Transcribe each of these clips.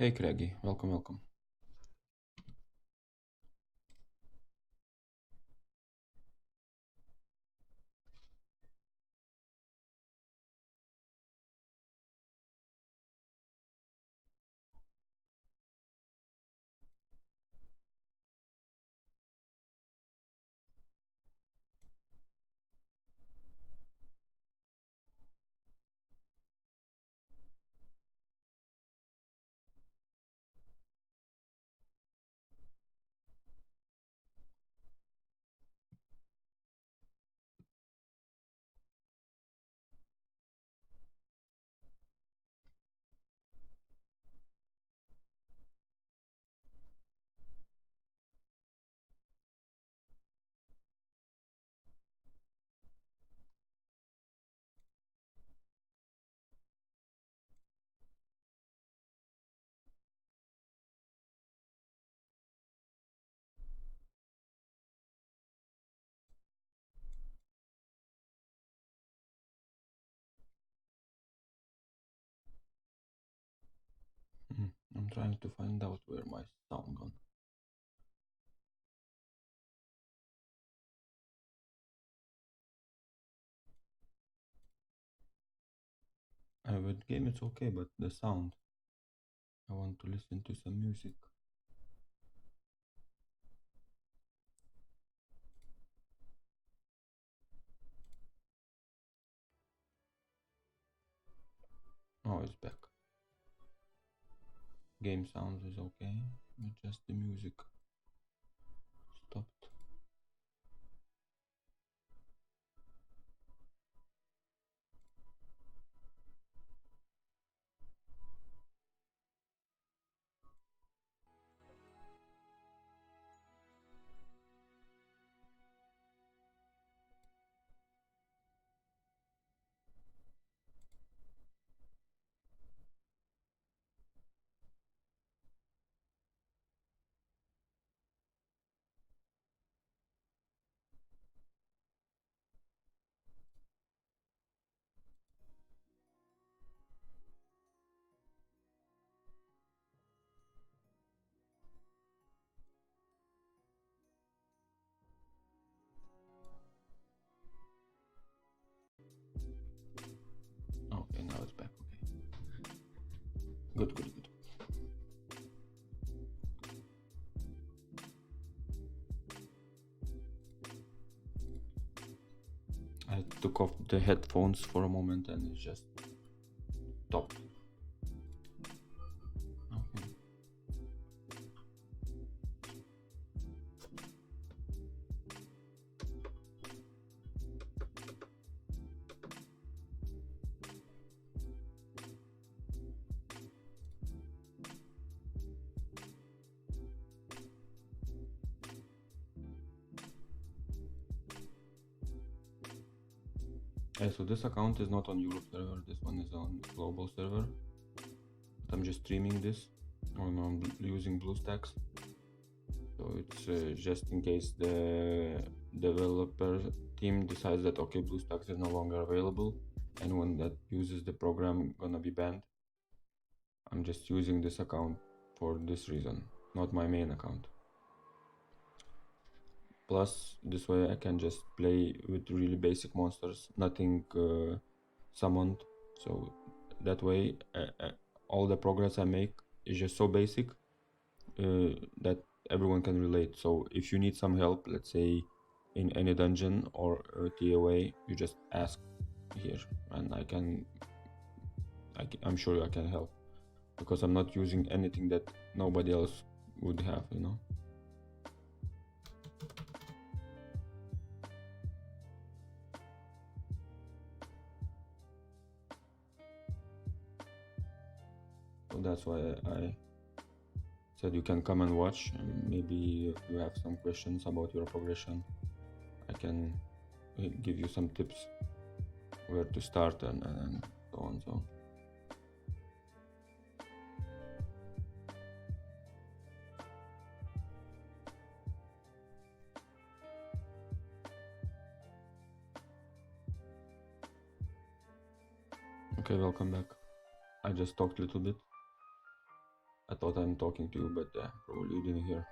Hey Craigie, welcome. I'm trying to find out where my sound gone. With game it's okay, but the sound. I want to listen to some music. Oh, it's back. Game sound is okay, but just the music stopped. Okay, now it's back. Okay. Good. I took off the headphones for a moment and it just stopped. Okay. So this account is not on Europe server, this one is on global server. But I'm just streaming this on using BlueStacks. So it's just in case the developer team decides that okay, BlueStacks is no longer available, anyone that uses the program gonna be banned. I'm just using this account for this reason, not my main account. Plus, this way I can just play with really basic monsters, nothing summoned. So that way, all the progress I make is just so basic that everyone can relate. So if you need some help, let's say in any dungeon or TOA, you just ask here, and I'm sure I can help, because I'm not using anything that nobody else would have, you know. So that's why I said you can come and watch, and maybe if you have some questions about your progression, I can give you some tips where to start and so on. So okay, welcome back. I just talked a little bit. At thought I'm talking to you, but probably you didn't hear.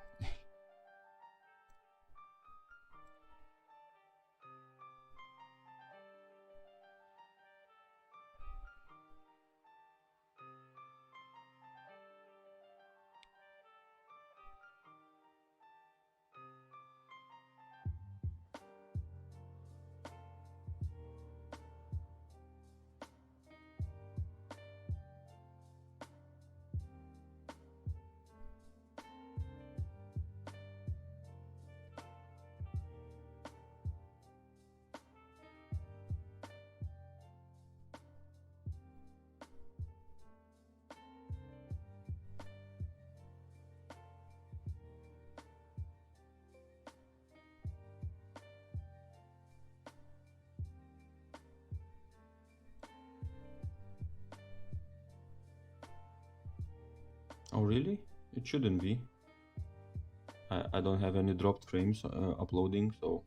Oh really? It shouldn't be. I don't have any dropped frames uploading, so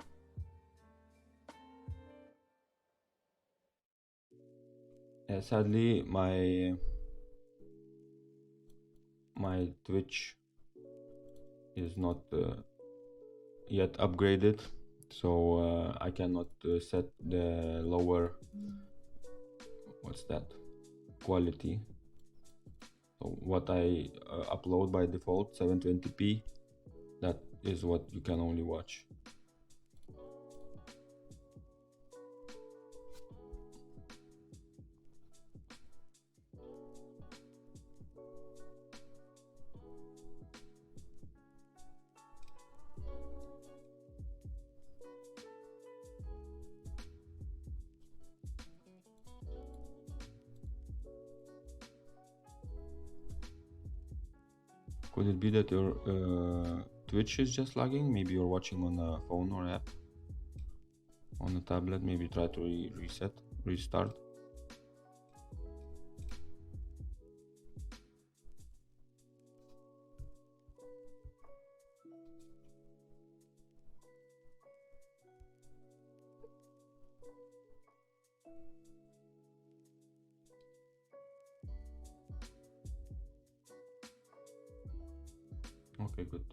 sadly my Twitch is not yet upgraded, so I cannot set the lower, what's that, quality. So what I upload by default, 720p, that is what you can only watch. Could it be that your Twitch is just lagging? Maybe you're watching on a phone or app, on a tablet. Maybe try to restart. Okay, good.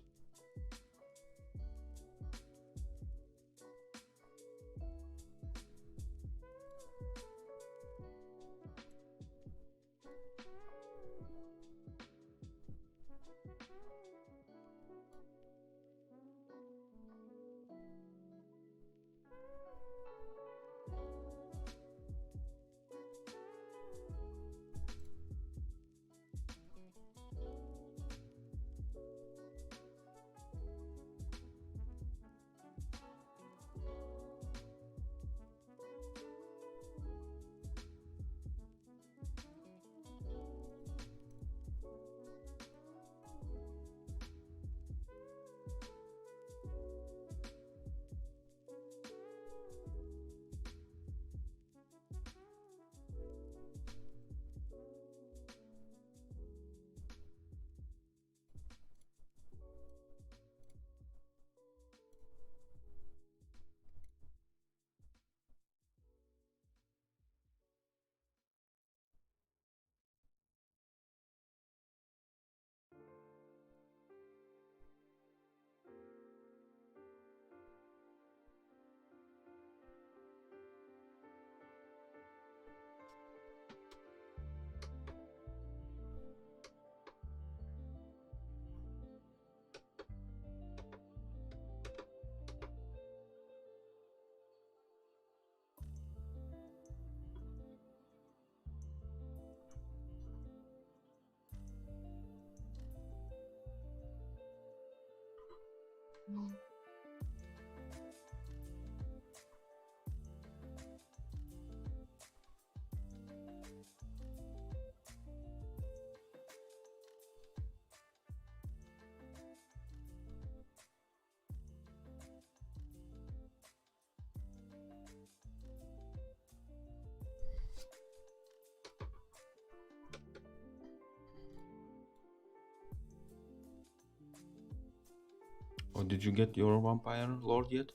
Oh, did you get your vampire lord yet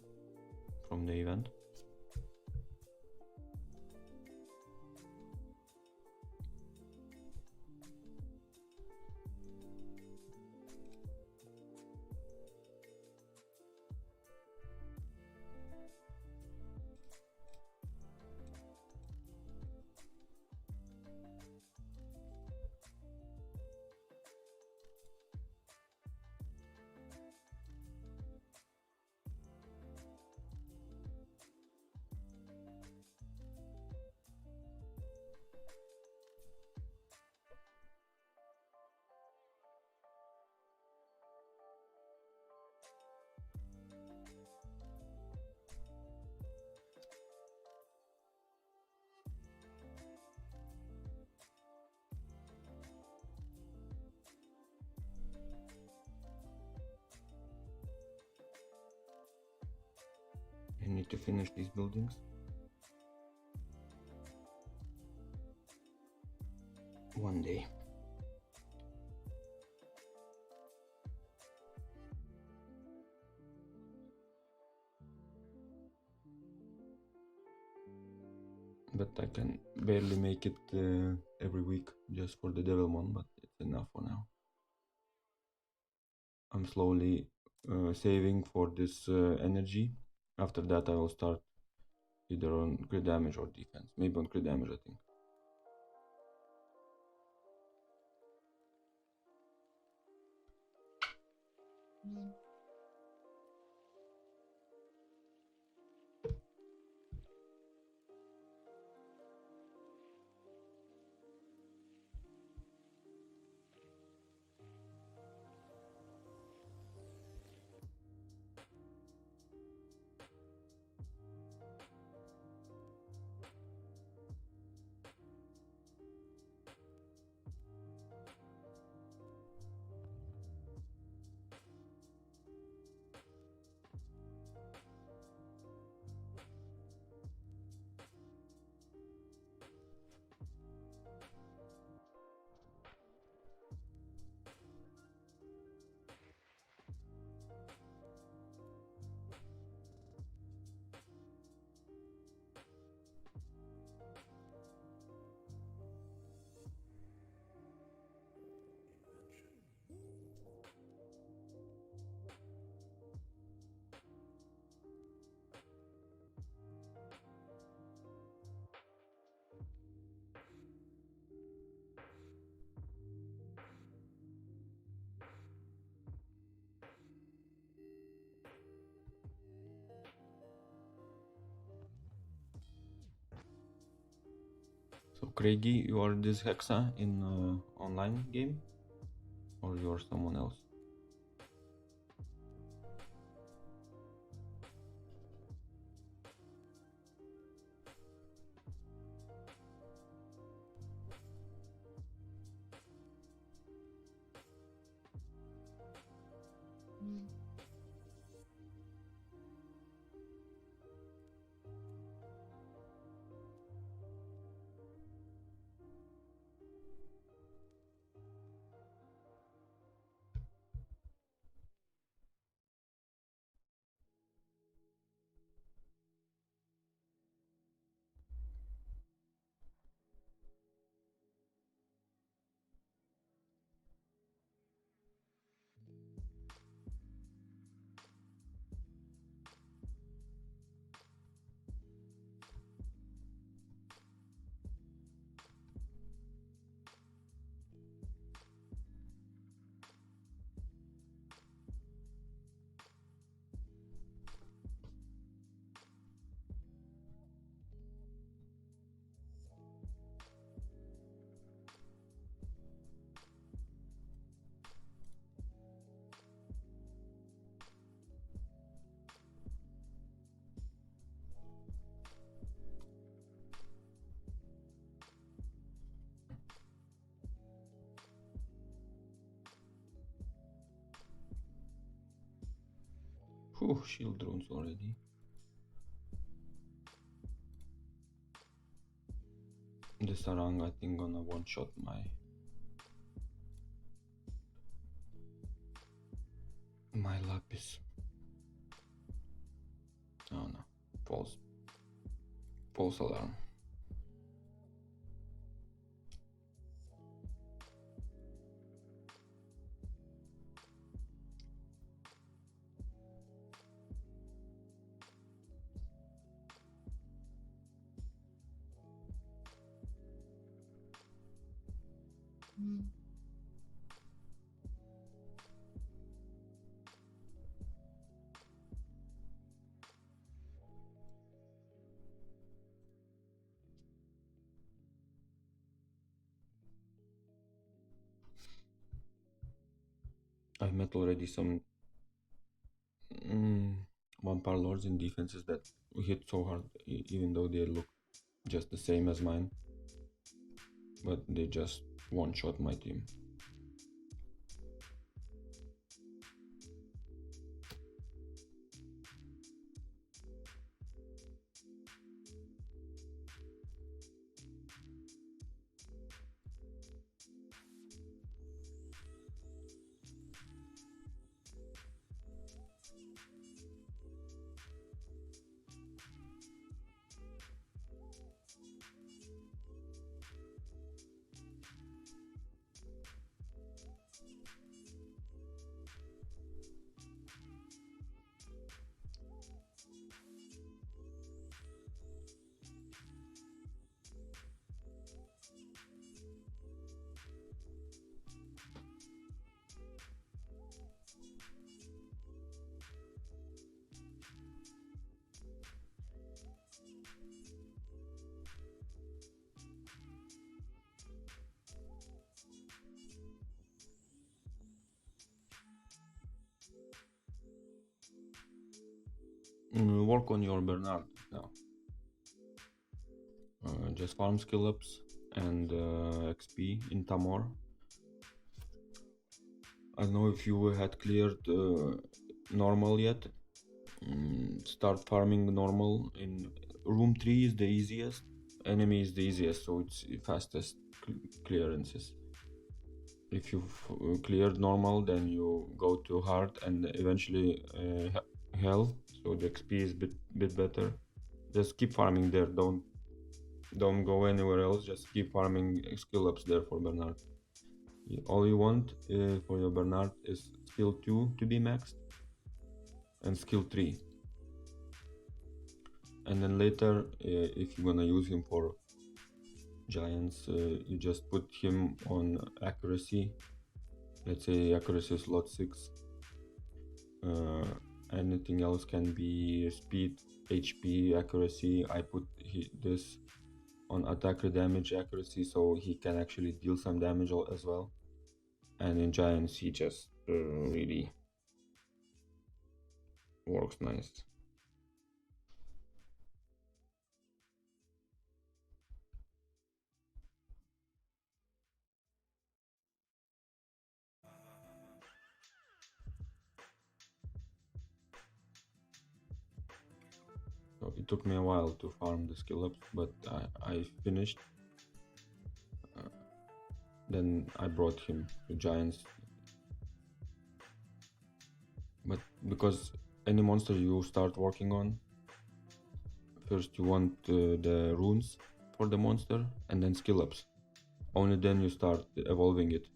from the event? need to finish these buildings. One day. But I can barely make it every week just for the development, but it's enough for now. I'm slowly saving for this energy. After that I will start either on crit damage or defense. Maybe on crit damage, I think. So Craigie, you are this Hexa in online game? Or you are someone else? Whew, shield drones already. The Sarang, I think, gonna one-shot my Lapis. Oh no, false alarm. I've met already some vampire lords in defenses that hit so hard, even though they look just the same as mine, but they just one-shot my team. Work on your Bernard now. Just farm skill ups and XP in Tamor. I don't know if you had cleared normal yet. Start farming normal. In room 3 is the easiest. Enemy is the easiest, so it's fastest clearances. If you've cleared normal, then you go to hard and eventually hell, so the XP is bit better. Just keep farming there, don't go anywhere else, just keep farming skill ups there for Bernard. All you want for your Bernard is skill 2 to be maxed and skill 3, and then later if you're gonna use him for giants, you just put him on accuracy. Let's say accuracy slot 6. Anything else can be speed, HP, accuracy. I put this on attack damage accuracy, so he can actually deal some damage as well. And in giants he just really works nice. So it took me a while to farm the skill ups, but I finished. Then I brought him to giants. But because any monster you start working on, first you want the runes for the monster and then skill ups. Only then you start evolving it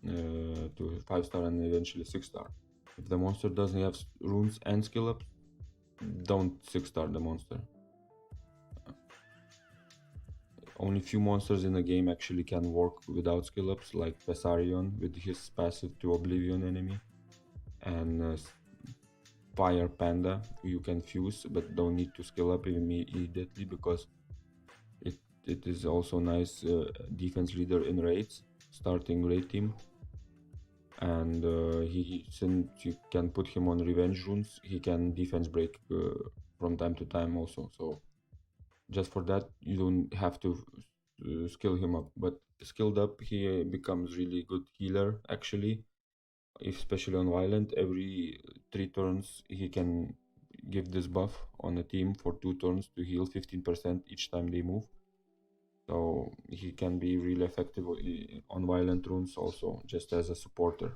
to 5-star and eventually 6-star. If the monster doesn't have runes and skill ups, don't 6-star the monster. Only few monsters in the game actually can work without skill ups, like Pesarion with his passive to Oblivion enemy, and Fire Panda, you can fuse but don't need to skill up immediately because it is also nice defense leader in raids, starting raid team. And since you can put him on revenge runes, he can defense break from time to time also. So just for that you don't have to skill him up, but skilled up he becomes really good healer actually, especially on violent. Every 3 turns he can give this buff on a team for 2 turns to heal 15% each time they move. So he can be really effective on violent runes also, just as a supporter.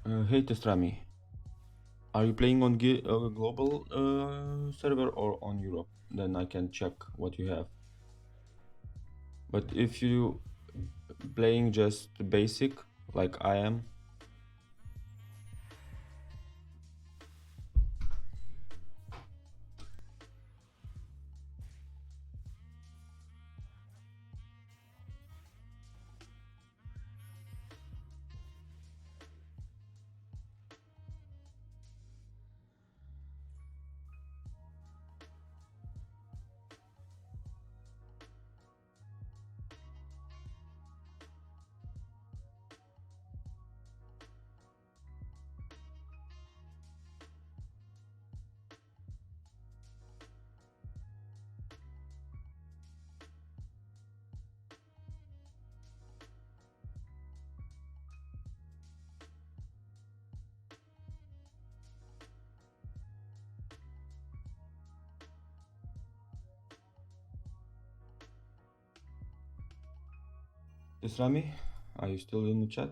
Hey Testrami, are you playing on global server or on Europe? Then I can check what you have. But if you playing just basic, like I am, Testrami, are you still in the chat?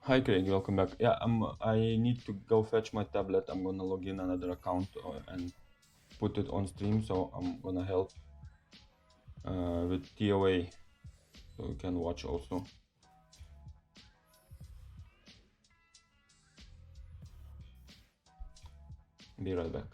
Hi Craig, welcome back. Yeah, I need to go fetch my tablet. I'm gonna log in another account and put it on stream, so I'm gonna help with TOA, so you can watch also. Be right back.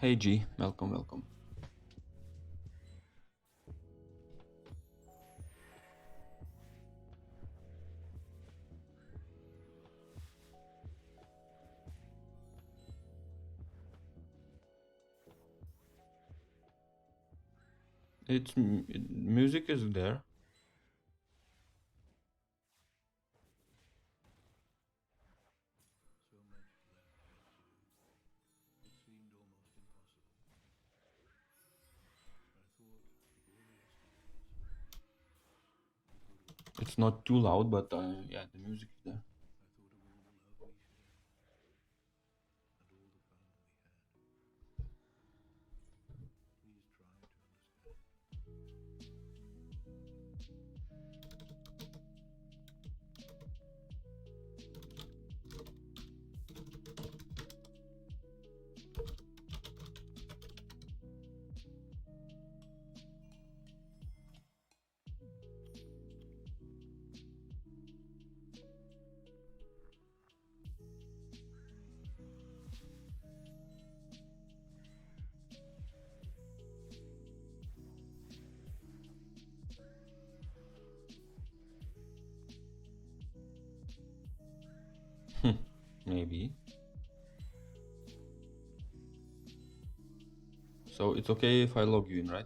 Hey G, welcome, welcome. Music is there. It's not too loud, but yeah, the music is there. Maybe. So it's okay if I log you in, right?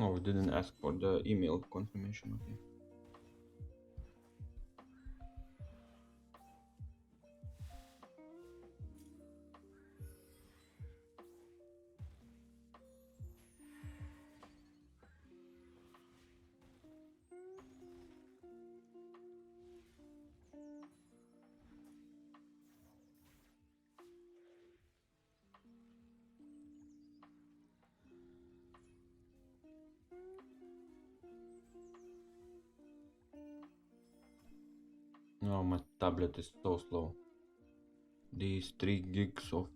Oh, we didn't ask for the email confirmation, okay. No, my tablet is so slow. These 3 gigs of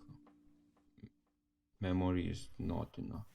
memory is not enough.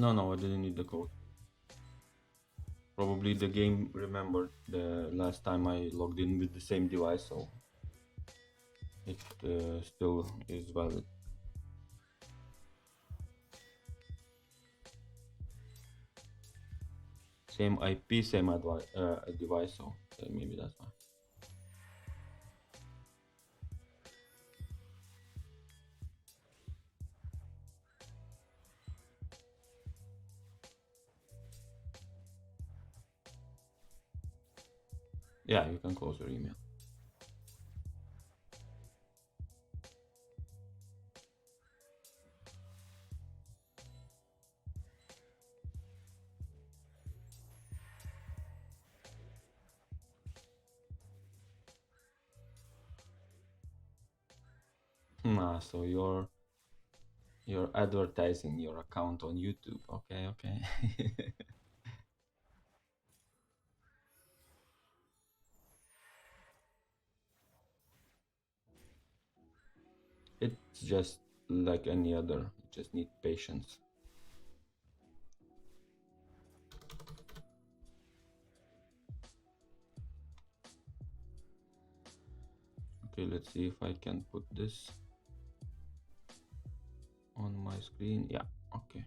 No, I didn't need the code. Probably the game remembered the last time I logged in with the same device, so it still is valid. Same IP, same device, so maybe that's why. Yeah, you can close your email. So you're advertising your account on YouTube. Okay. It's just like any other. You just need patience. Okay, let's see if I can put this on my screen. Yeah, okay.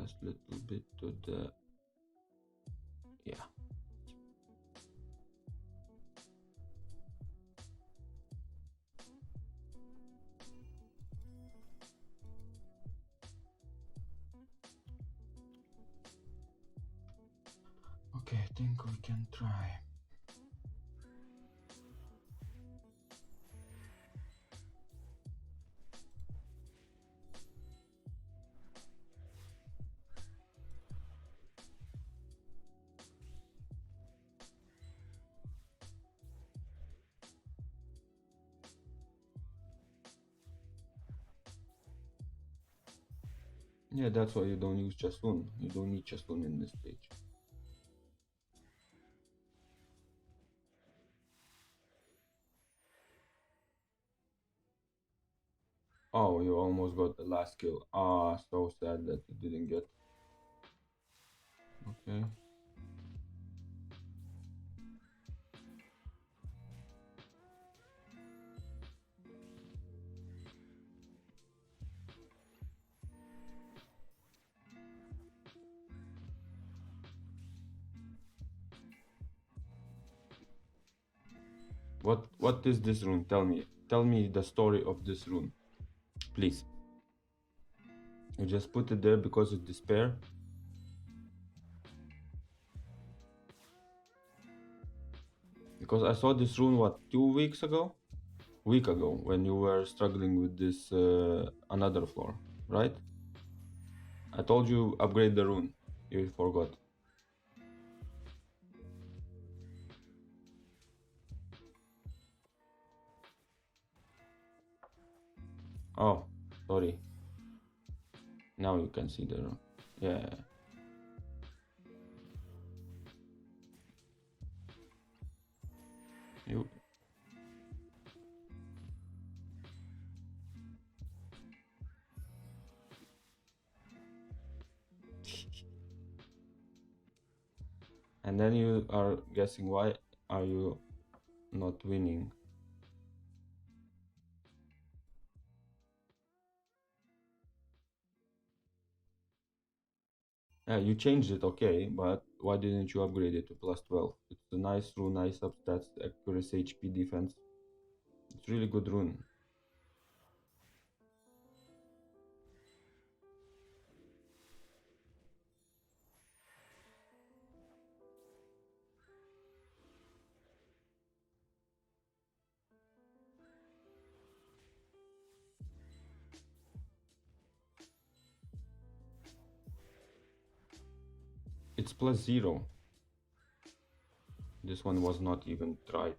Just little bit to the, yeah. Okay, I think we can try. Yeah, that's why you don't use Chasun. You don't need Chasun in this page. Oh, you almost got the last kill. Ah, so sad that you didn't get. Okay. What is this rune? Tell me. Tell me the story of this rune. Please. You just put it there because of despair? Because I saw this rune, what, 2 weeks ago? Week ago, when you were struggling with this another floor, right? I told you upgrade the rune. You forgot. Oh, sorry. Now you can see the rune. Yeah. You. And then you are guessing why are you not winning? Yeah, you changed it, okay, but why didn't you upgrade it to plus 12? It's a nice rune, nice upstats, accuracy, HP, defense. It's really good rune. It's plus 0. This one was not even tried.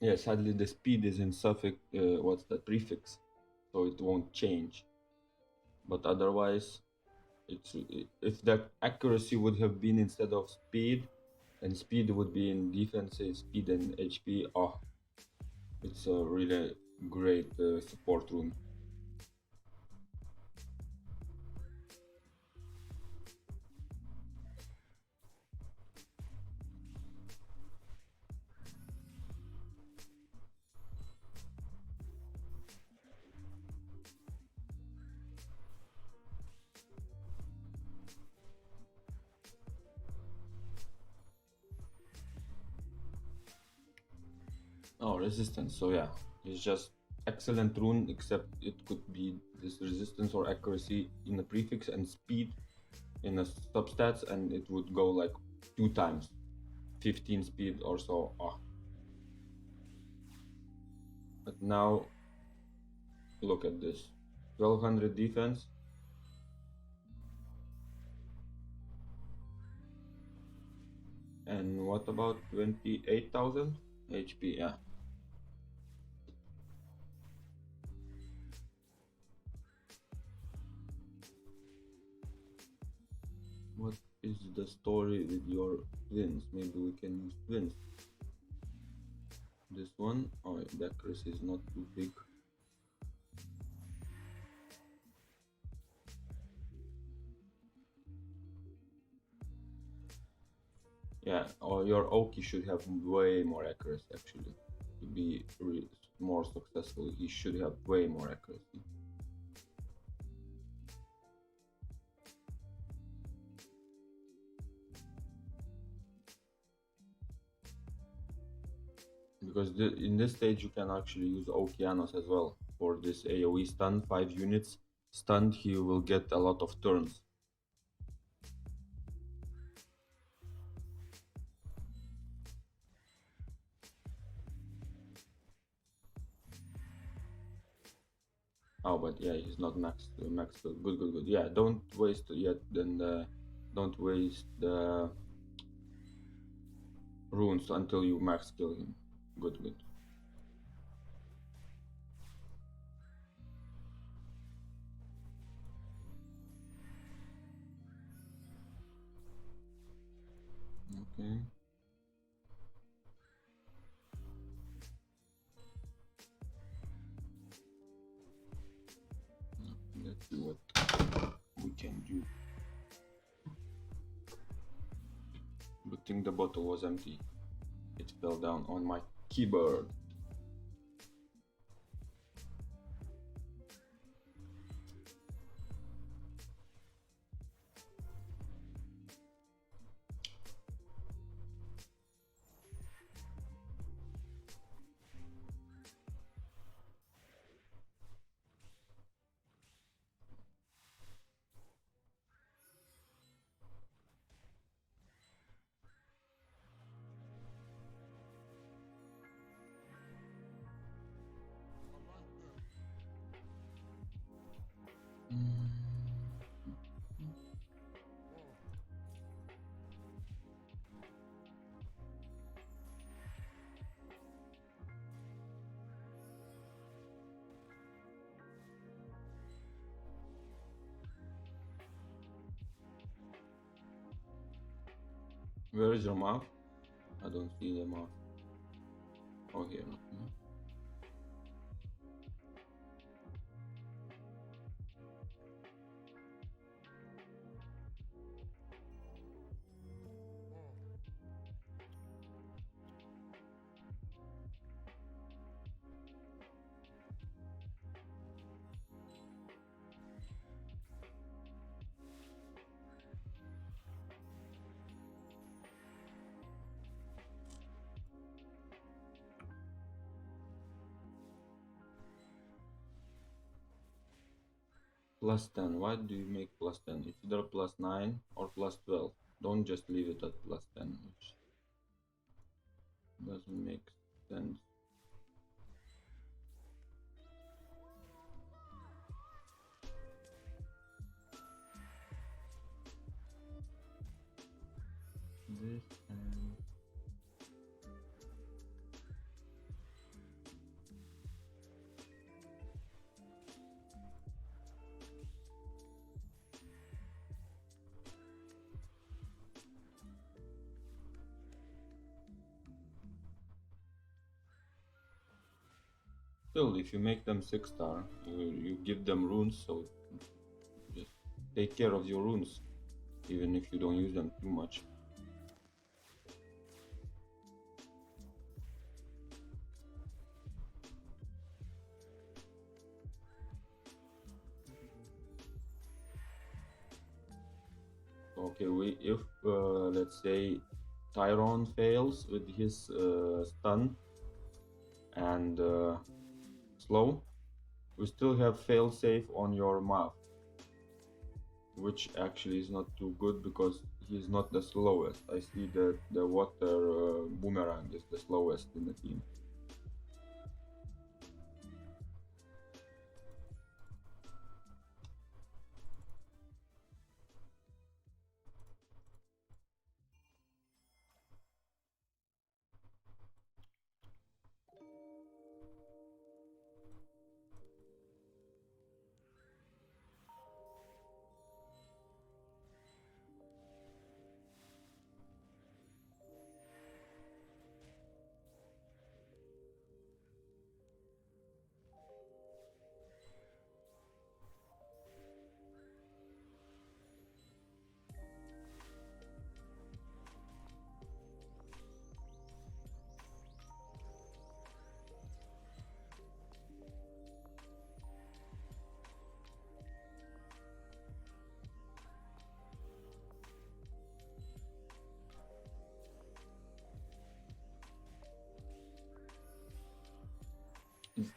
Yeah, sadly the speed is in suffix, what's that, prefix, so it won't change. But otherwise, if the accuracy would have been instead of speed, and speed would be in defense, speed and HP. Oh, it's a really great support rune. Oh, resistance. So yeah, it's just excellent rune, except it could be this resistance or accuracy in a prefix and speed in a substats, and it would go like 2 times, 15 speed or so. Oh. But now look at this, 1200 defense. And what about 28,000 HP? Yeah. What is the story with your twins? Maybe we can use twins. This one, oh, the accuracy is not too big. Yeah, or your Oki should have way more accuracy actually. To be more successful, he should have way more accuracy. Because in this stage you can actually use Okeanos as well for this AoE stun, 5 units stunned, he will get a lot of turns. Oh, but yeah, he's not maxed. Good. Yeah, don't waste yet. Then don't waste the runes until you max kill him. Good. Okay. Let's see what we can do. Good thing the bottle was empty. It fell down on my keyboard. Where is your mouth? I don't see the mouth. Oh, here. Plus 10. Why do you make plus 10? It's either plus 9 or plus 12. Don't just leave it at plus 10, which doesn't make sense. This and still, if you make them 6-star, you give them runes, so just take care of your runes, even if you don't use them too much. Okay, if let's say Tyron fails with his stun and slow, we still have failsafe on your Mav, which actually is not too good because he's not the slowest. I see that the water boomerang is the slowest in the team.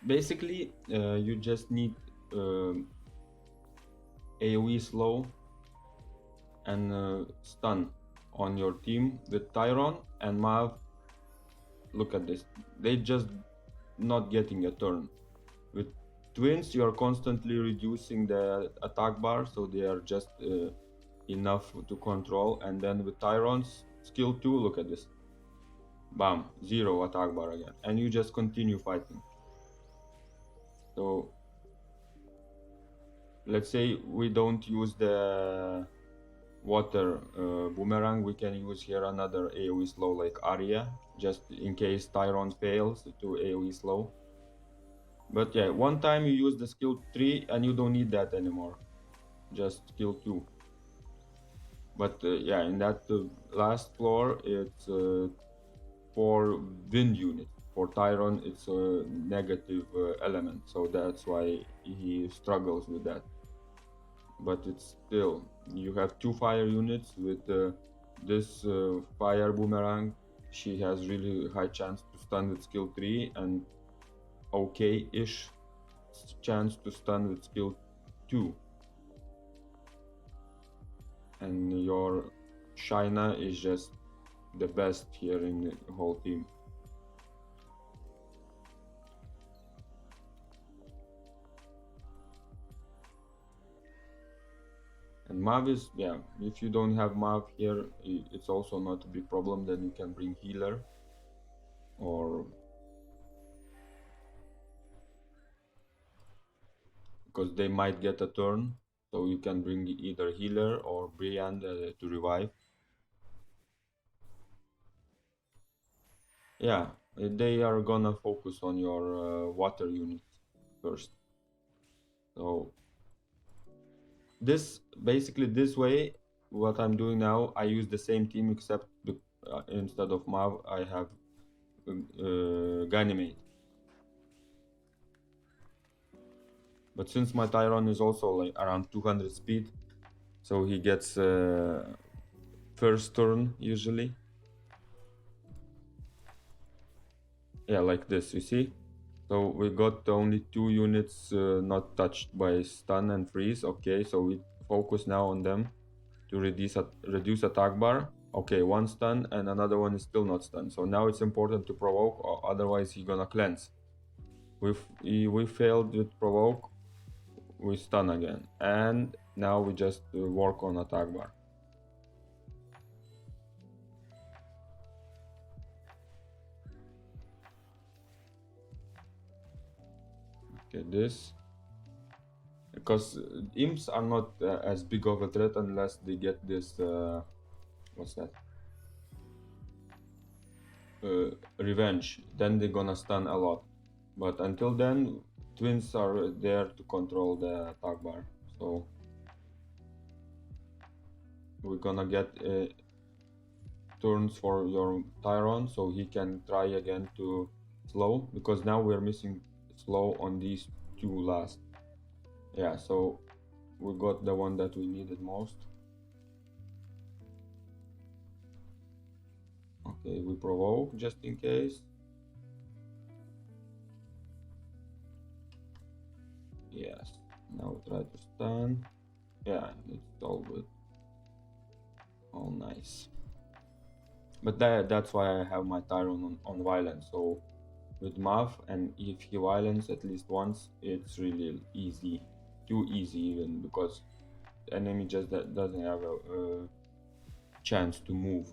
Basically, you just need AoE slow and stun on your team with Tyron and Mav. Look at this, they just not getting a turn. With twins, you are constantly reducing the attack bar, so they are just enough to control. And then with Tyron's skill 2, look at this, bam, 0 attack bar again, and you just continue fighting. So let's say we don't use the water boomerang, we can use here another AoE slow like Arya, just in case Tyron fails to AoE slow. But yeah, one time you use the skill 3 and you don't need that anymore, just skill 2. But yeah, in that last floor, it's 4 wind units. For Tyron, it's a negative element, so that's why he struggles with that. But it's still, you have 2 fire units with this fire boomerang. She has really high chance to stun with skill 3 and okay-ish chance to stun with skill 2. And your Shaina is just the best here in the whole team. And Mav is, yeah, if you don't have Mav here, it's also not a big problem. Then you can bring healer or because they might get a turn, so you can bring either healer or Briand to revive. Yeah, they are gonna focus on your water unit first. So this basically this way, what I'm doing now, I use the same team except instead of Mav, I have Ganymede. But since my Tyron is also like around 200 speed, so he gets first turn usually. Yeah, like this, you see? So we got only 2 units not touched by stun and freeze. Okay, so we focus now on them to reduce attack bar. Okay, 1 stun and another one is still not stunned. So now it's important to provoke, or otherwise he's gonna cleanse. We failed with provoke, we stun again, and now we just work on attack bar. Okay, this, because imps are not as big of a threat unless they get this what's that, revenge, then they're gonna stun a lot. But until then, twins are there to control the attack bar. So we're gonna get turns for your Tyron, so he can try again to slow, because now we're missing slow on these two last. Yeah, so we got the one that we needed most. Okay, we provoke just in case. Yes, now we try to stun. Yeah, it's all good. All nice. But that's why I have my Tyron on violence. So with Mav, and if he violence at least once, it's really easy. Too easy even, because the enemy just doesn't have a chance to move.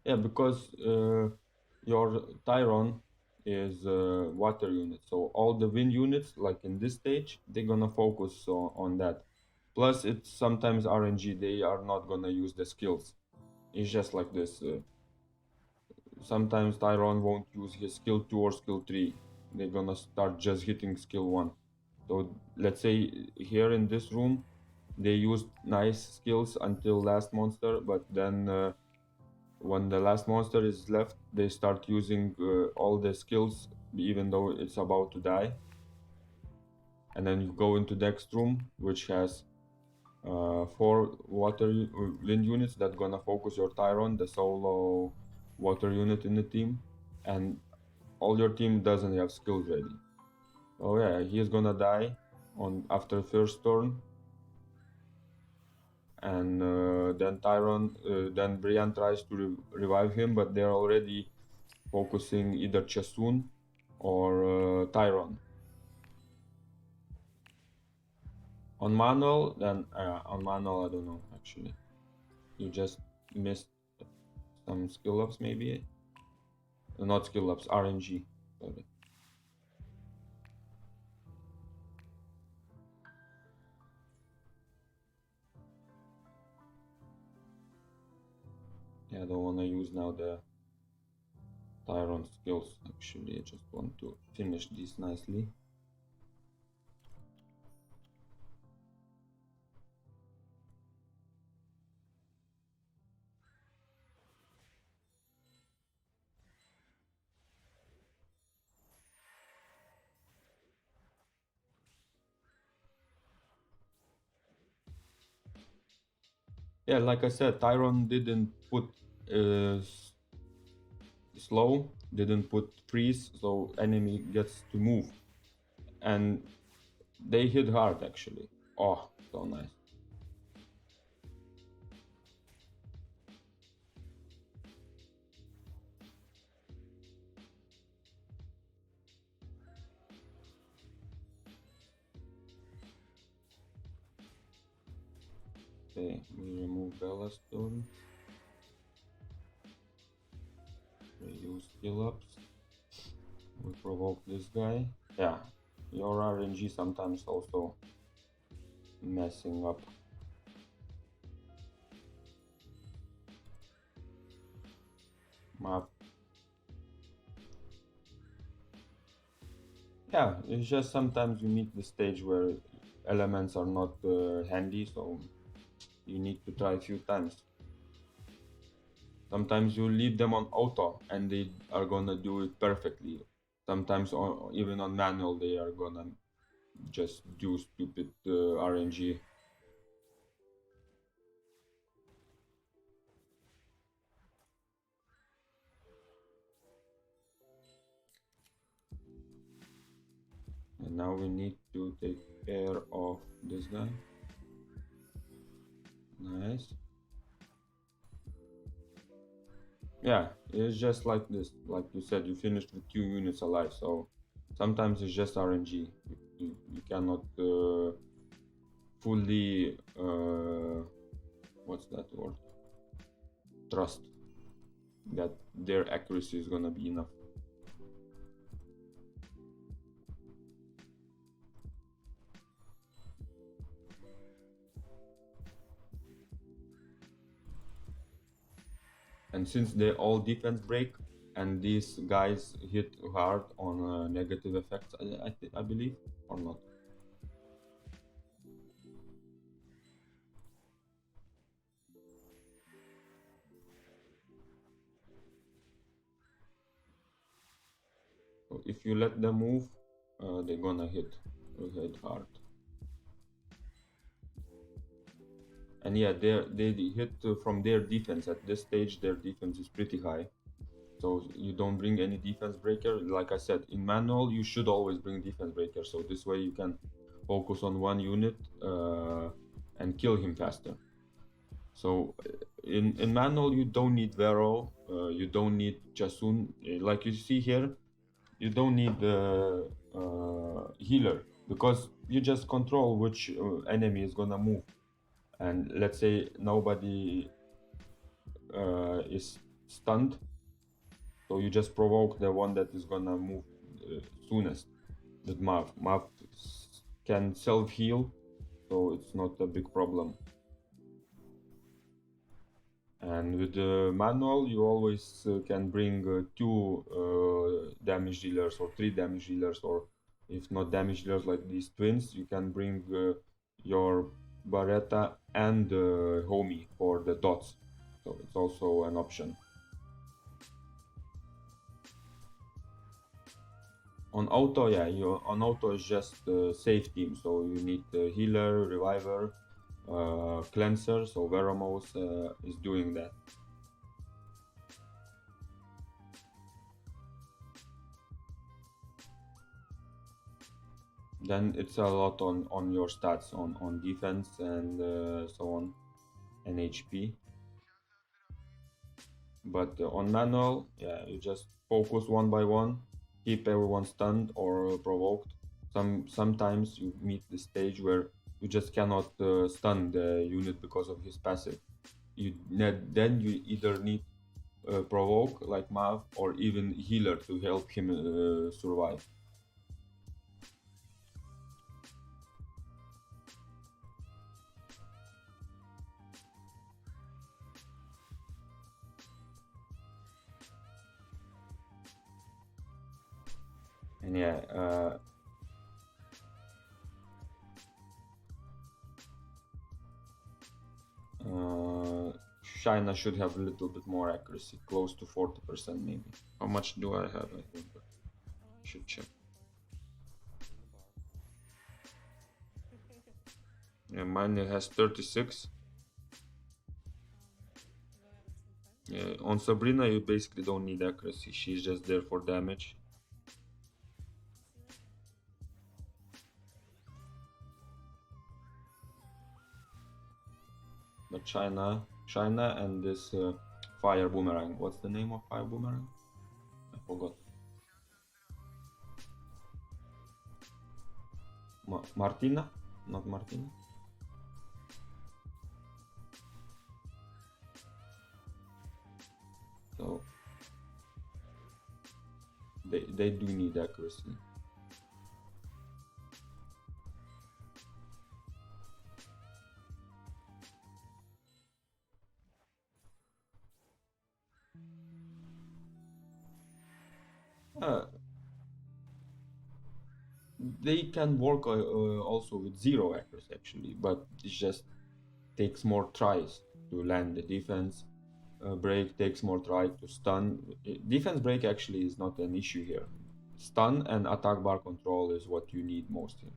Yeah, because your Tyron is water unit, so all the wind units, like in this stage, they're gonna focus on that. Plus, it's sometimes RNG, they are not gonna use the skills. It's just like this. Sometimes Tyron won't use his skill 2 or skill 3. They're gonna start just hitting skill 1. So let's say here in this room, they used nice skills until last monster, but then when the last monster is left, they start using all the skills, even though it's about to die. And then you go into next room, which has 4 wind units that gonna focus your Tyron, the solo water unit in the team, and all your team doesn't have skills ready. Oh yeah, he is gonna die on after first turn, and then Brian tries to revive him, but they're already focusing either Chasun or Tyron. On manual, on manual, I don't know actually. You just missed some skill ups maybe. Not skill ups, RNG. Sorry. Yeah, I don't want to use now the Tyron skills. Actually, I just want to finish this nicely. Yeah, like I said, Tyron didn't put slow, didn't put freeze, so enemy gets to move. And they hit hard actually. Oh, so nice. Okay, we remove Bella's turn. We use skill ups. We provoke this guy. Yeah, your RNG sometimes also messing up. Map. Yeah, it's just sometimes you meet the stage where elements are not handy, so you need to try a few times. Sometimes you leave them on auto and they are gonna do it perfectly. Sometimes even on manual they are gonna just do stupid RNG. And now we need to take care of this guy. Nice. Yeah, it's just like this. Like you said, you finished with 2 units alive, so sometimes it's just RNG. You cannot fully what's that word? Trust that their accuracy is gonna be enough. And since they all defense break, and these guys hit hard on negative effects, I believe, or not. So if you let them move, they're gonna hit hard. And yeah, they hit from their defense. At this stage, their defense is pretty high. So you don't bring any defense breaker. Like I said, in manual, you should always bring defense breaker. So this way you can focus on one unit and kill him faster. So in manual, you don't need Vero, you don't need Jasun. Like you see here, you don't need the healer, because you just control which enemy is gonna move. And let's say nobody is stunned, so you just provoke the one that is gonna move soonest. That Mav can self-heal, so it's not a big problem. And with the manual, you always can bring 2 damage dealers or 3 damage dealers, or if not damage dealers like these twins, you can bring your Baretta and Homie for the dots. So it's also an option. On auto, yeah, on auto is just safe team, so you need healer, reviver, cleanser, so Veromos is doing that. Then it's a lot on your stats, on defense and so on, and HP. But on manual, yeah, you just focus one by one, keep everyone stunned or provoked. Sometimes you meet the stage where you just cannot stun the unit because of his passive. Then you either need provoke like Mav, or even healer to help him survive. And yeah, China should have a little bit more accuracy, close to 40% maybe. How much do I have? I think I should check. Yeah, mine has 36. Yeah, on Sabrina you basically don't need accuracy, she's just there for damage. But China and this fire boomerang. What's the name of fire boomerang? I forgot. Martina? Not Martina? So they do need accuracy. They can work also with 0 accuracy actually, but it just takes more tries to land the defense. Break takes more tries to stun. Defense break actually is not an issue here. Stun and attack bar control is what you need most here.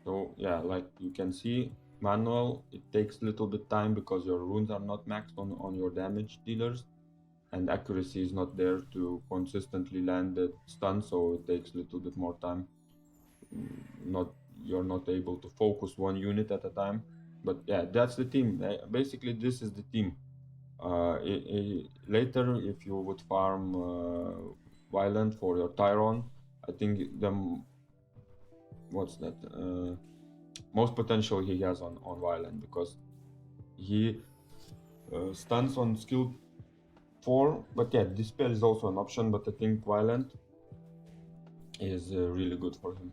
So yeah, like you can see, manual, it takes a little bit time because your runes are not maxed on your damage dealers, and accuracy is not there to consistently land the stun, so it takes a little bit more time. You're not able to focus one unit at a time. But yeah, that's the team. Basically, this is the team. Later, if you would farm Violent for your Tyron, I think what's that? most potential he has on violent, because he stuns on skill 4, but yeah, despair is also an option, but I think violent is really good for him.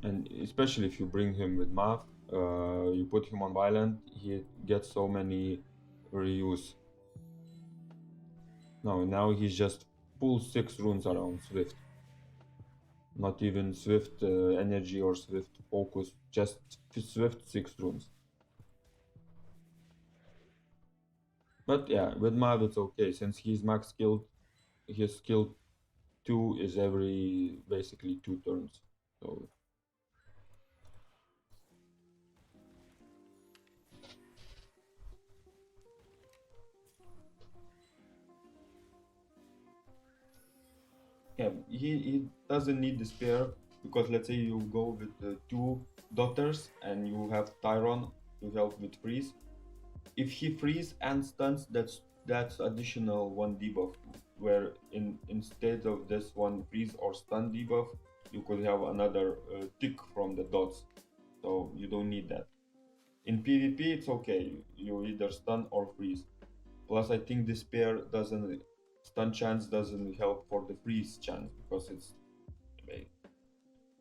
And especially if you bring him with math, you put him on violent, he gets so many reuse. Now he's just full 6 runes around Swift. Not even Swift energy or Swift focus, just Swift 6 runes. But yeah, with Mav it's okay, since he's max skilled, his skill 2 is every basically 2 turns. So yeah, he doesn't need despair, because let's say you go with 2 daughters and you have Tyron to help with freeze. If he freeze and stuns, that's additional 1 debuff, where instead of this 1 freeze or stun debuff, you could have another tick from the dots, so you don't need that. In PvP it's okay, you either stun or freeze. Plus I think despair doesn't, stun chance doesn't help for the freeze chance, because it's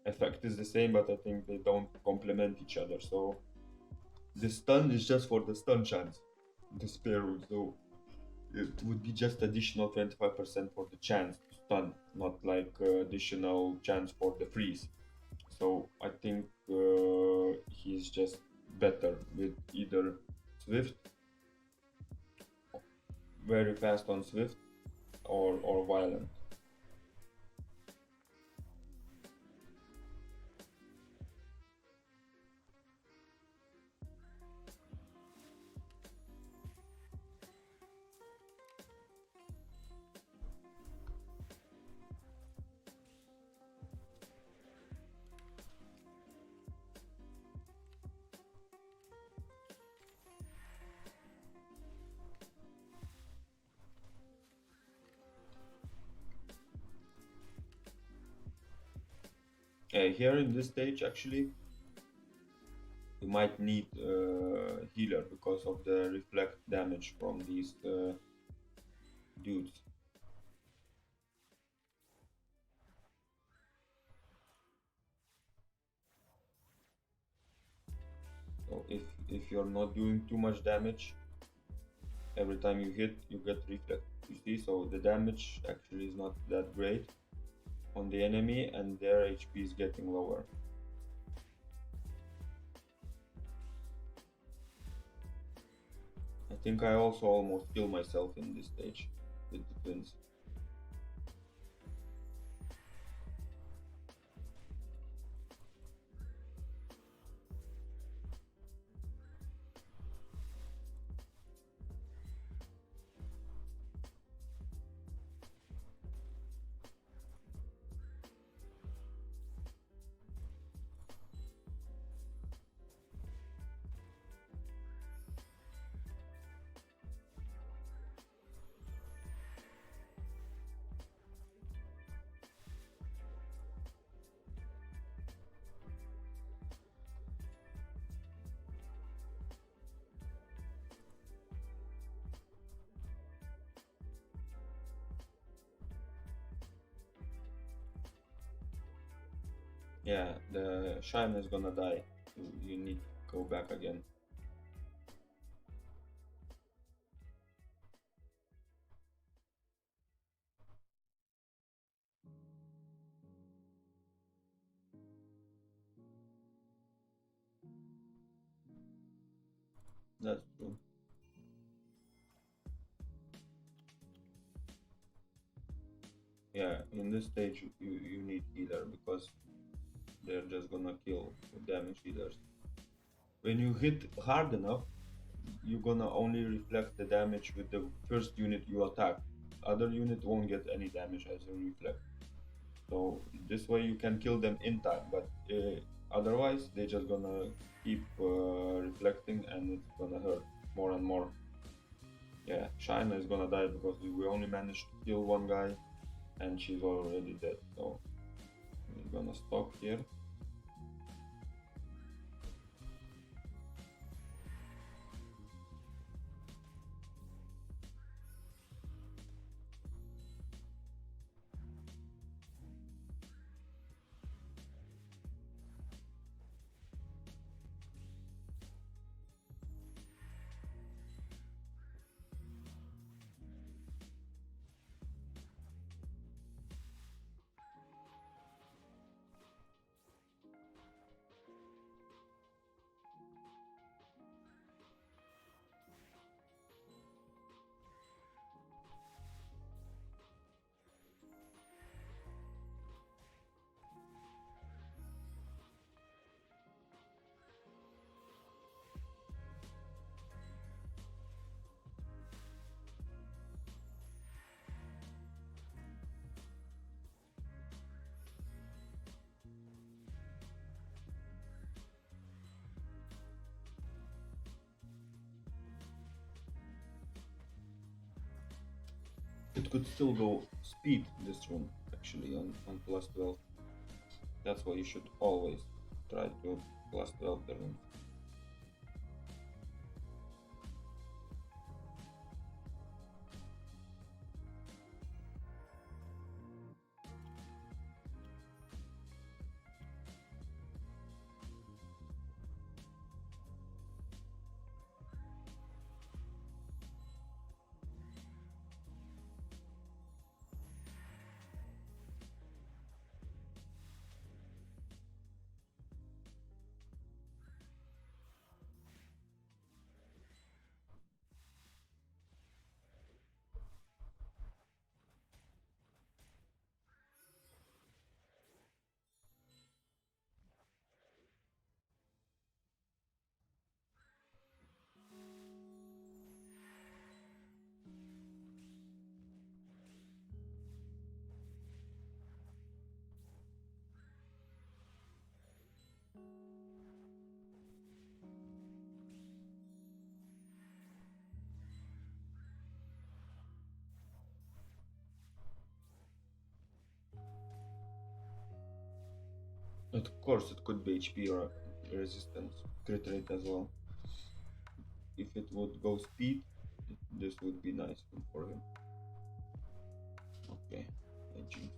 effect is the same, but I think they don't complement each other. So the stun is just for the stun chance, despair, so it would be just additional 25% for the chance to stun, not like additional chance for the freeze. So I think he's just better with either Swift, very fast on Swift, or violent. Here in this stage, actually, you might need healer because of the reflect damage from these dudes. So if you're not doing too much damage, every time you hit, you get reflect. You see, so the damage actually is not that great on the enemy, and their HP is getting lower. I think I also almost kill myself in this stage with the twins. Yeah, the shine is gonna die. You need to go back again. That's true. Yeah, in this stage you need healer, because they're just gonna kill damage healers. When you hit hard enough, you're gonna only reflect the damage with the first unit you attack. Other unit won't get any damage as a reflect. So this way you can kill them in time, but otherwise they're just gonna keep reflecting, and it's gonna hurt more and more. Yeah, Shaina is gonna die because we only managed to kill one guy, and she's already dead. So we're gonna stop here. It could still go speed this room actually on plus 12. That's why you should always try to plus 12 the room. Of course, it could be HP or resistance, crit rate as well. If it would go speed, this would be nice for him. Okay, edging.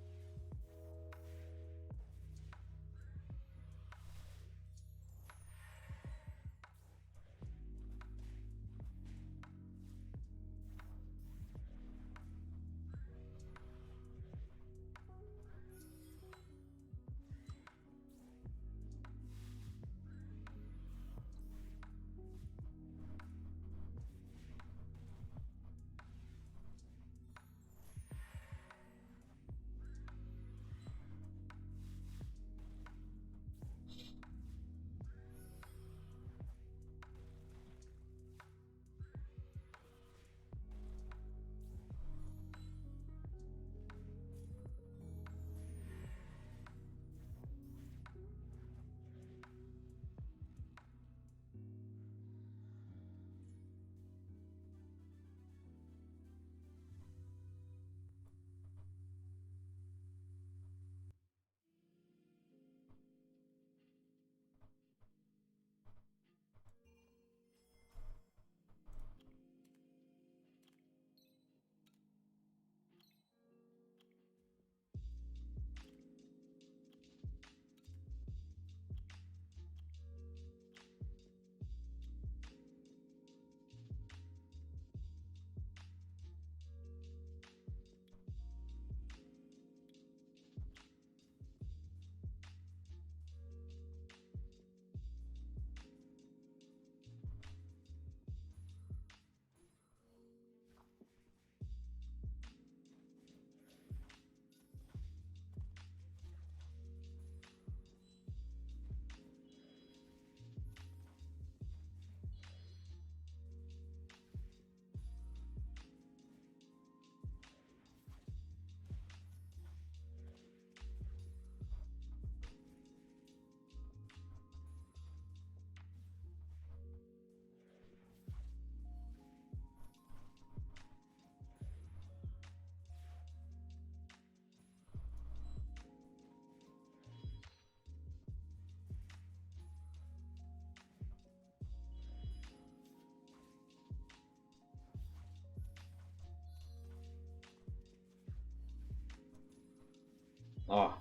Ah,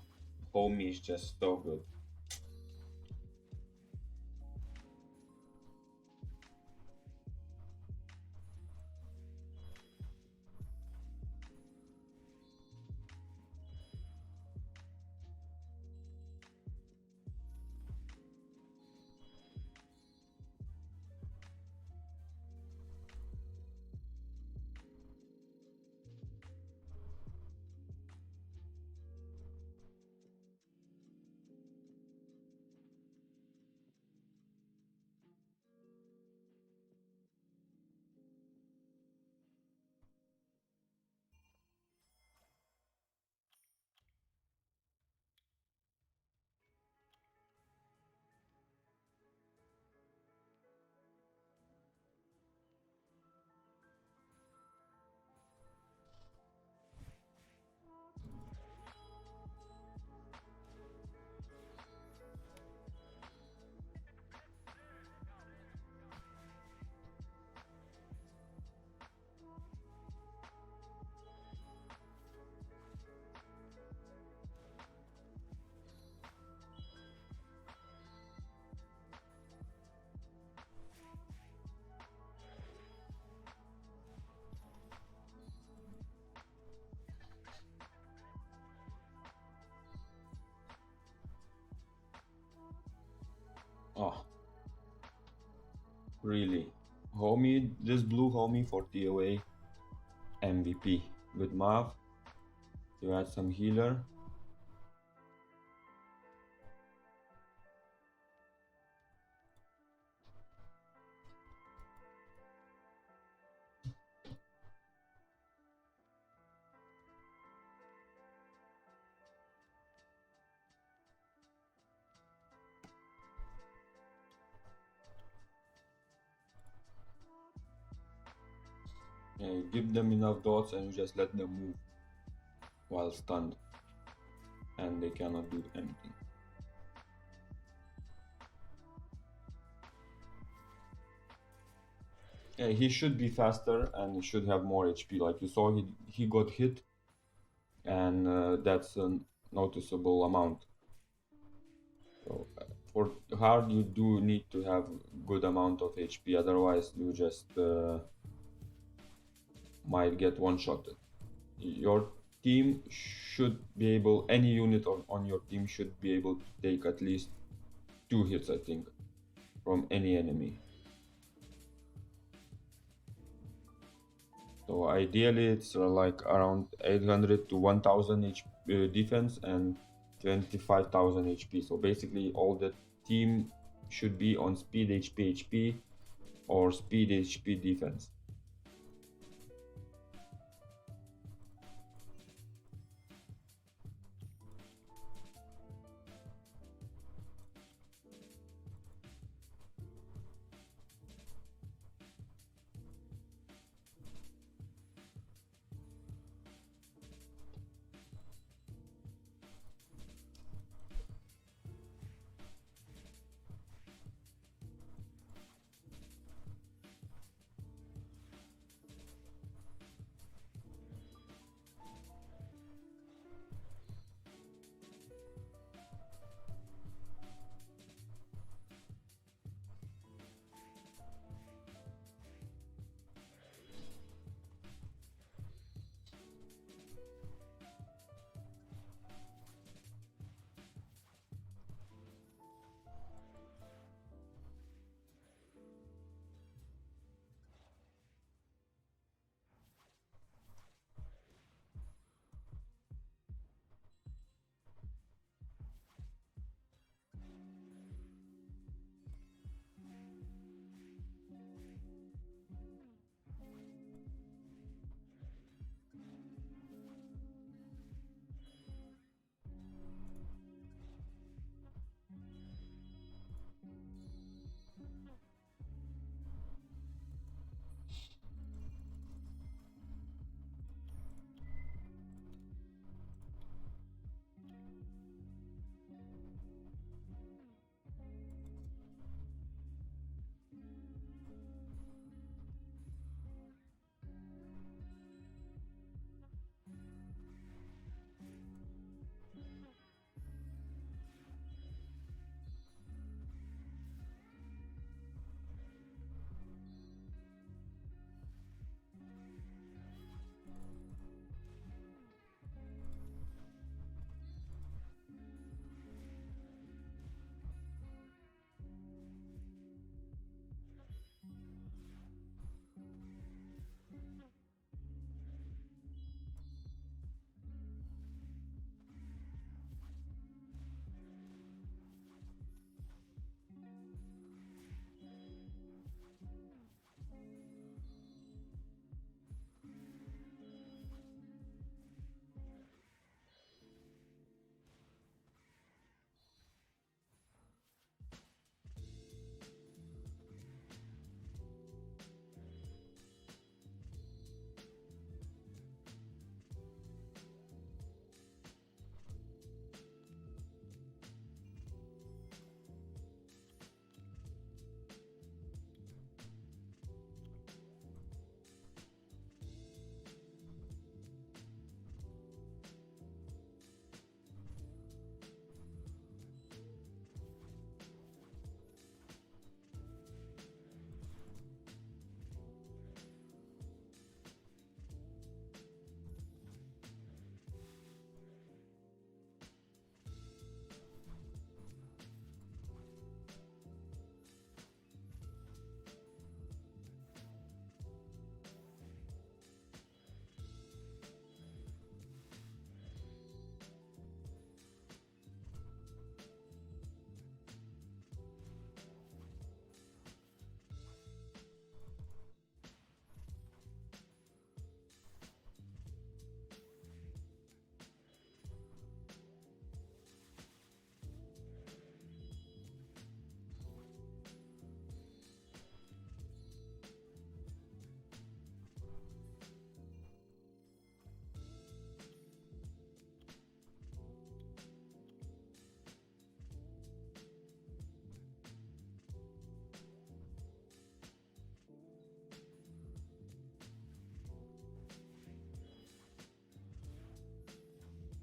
homie is just so good. Really. Homie, this blue homie for TOA MVP with Mav to add some healer. Yeah, you give them enough dots and you just let them move while stunned, and they cannot do anything. Yeah, he should be faster and he should have more HP. Like you saw, he got hit, and that's a noticeable amount. So for hard, you do need to have good amount of HP. Otherwise, you just might get one-shotted. Your team should be able, any unit on your team should be able to take at least 2 hits, I think, from any enemy. So ideally it's like around 800 to 1000 defense and 25,000 HP. So basically all the team should be on speed HP or speed HP defense.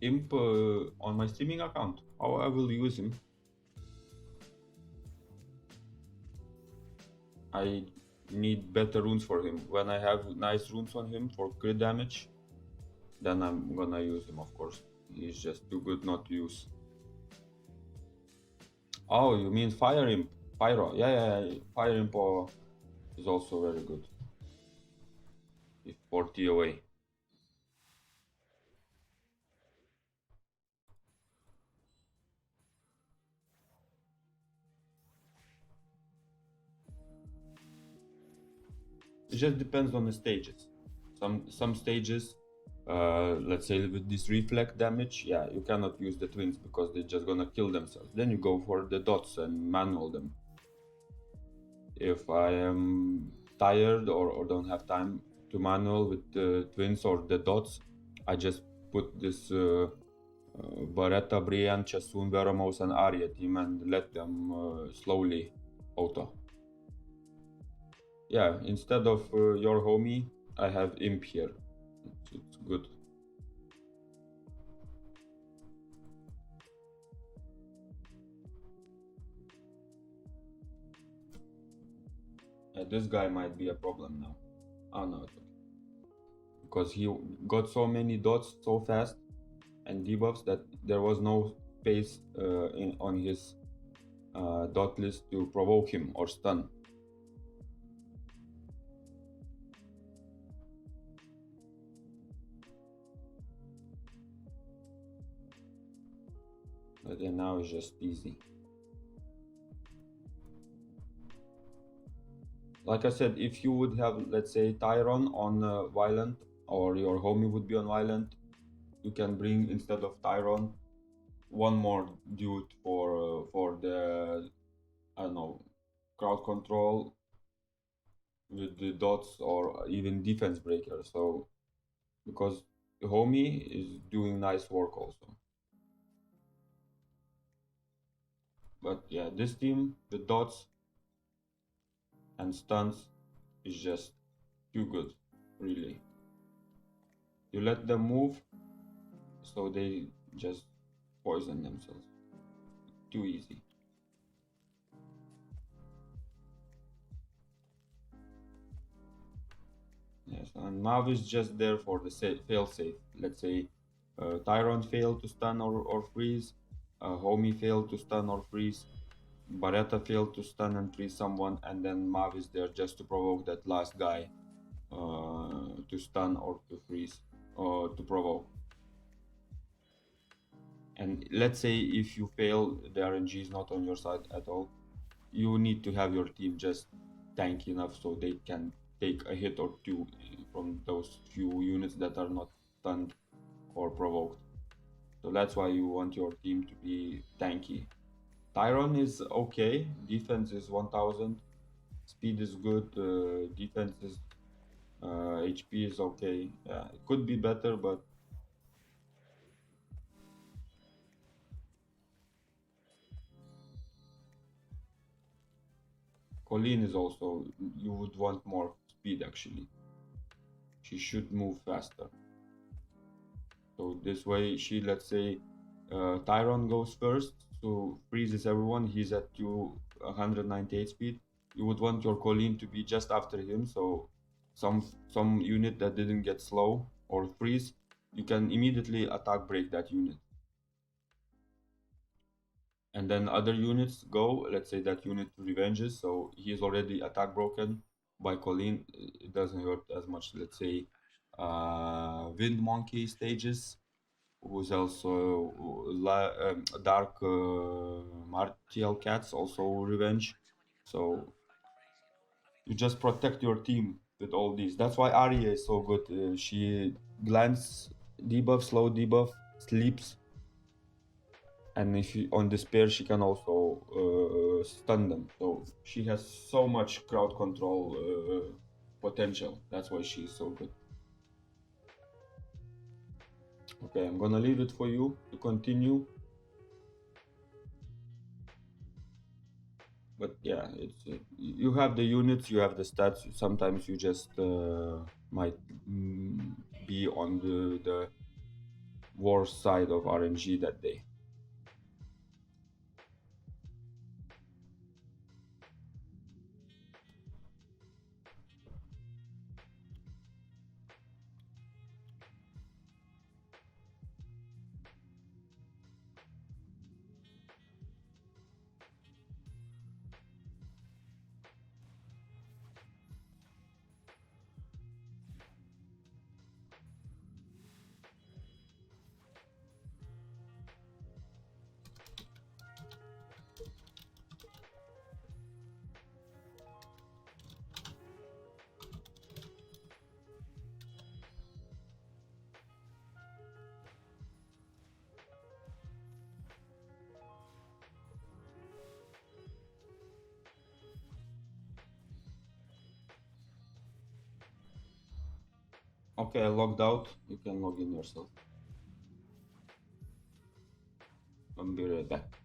imp on my streaming account. How I will use him? I need better runes for him. When I have nice runes on him for crit damage, then I'm gonna use him, of course. He's just too good not to use. Oh, you mean Fire Imp? Pyro. Yeah. Fire Imp is also very good. If 40 away. It just depends on the stages. Some stages, let's say with this reflect damage, yeah, you cannot use the twins because they're just gonna kill themselves. Then you go for the dots and manual them. If I am tired or don't have time to manual with the twins or the dots, I just put this Beretta, Brian, Chasun, Veramos, and Arya team and let them slowly auto. Yeah, instead of your homie, I have Imp here. It's good. This guy might be a problem now. Oh no, it's okay. Because he got so many dots so fast and debuffs that there was no space on his dot list to provoke him or stun. But then now it's just easy. Like I said, if you would have, let's say, Tyron on Violent, or your homie would be on Violent, you can bring, instead of Tyron, one more dude for the, I don't know, crowd control with the dots or even defense breaker. So because the homie is doing nice work also. But yeah, this team, the dots and stuns is just too good, really. You let them move, so they just poison themselves. Too easy. Yes, and Mav is just there for the fail safe. Let's say Tyrant failed to stun or freeze, Homie failed to stun or freeze, Baretta failed to stun and freeze someone, and then Mav is there just to provoke that last guy to stun or to freeze or to provoke. And let's say if you fail, the RNG is not on your side at all. You need to have your team just tanky enough so they can take a hit or two from those few units that are not stunned or provoked. So that's why you want your team to be tanky. Tyron is okay, defense is 1000, speed is good, defense is HP is okay. Yeah, it could be better, but Colleen is also, you would want more speed actually. She should move faster. So this way she, let's say, Tyron goes first, so freezes everyone. He's at 198 speed. You would want your Colleen to be just after him, so some unit that didn't get slow or freeze, you can immediately attack break that unit. And then other units go, let's say that unit revenges, so he is already attack broken by Colleen. It doesn't hurt as much. Let's say Wind Monkey stages, who's also Dark Martial Cats, also revenge. So you just protect your team with all these. That's why Arya is so good. She glance debuff, slow debuff, sleeps, and if she on despair, she can also stun them. So she has so much crowd control potential. That's why she's so good. Okay, I'm gonna leave it for you to continue. But yeah, it's you have the units, you have the stats. Sometimes you just might be on worst side of RNG that day. Okay, I logged out. You can log in yourself. I'll be right back.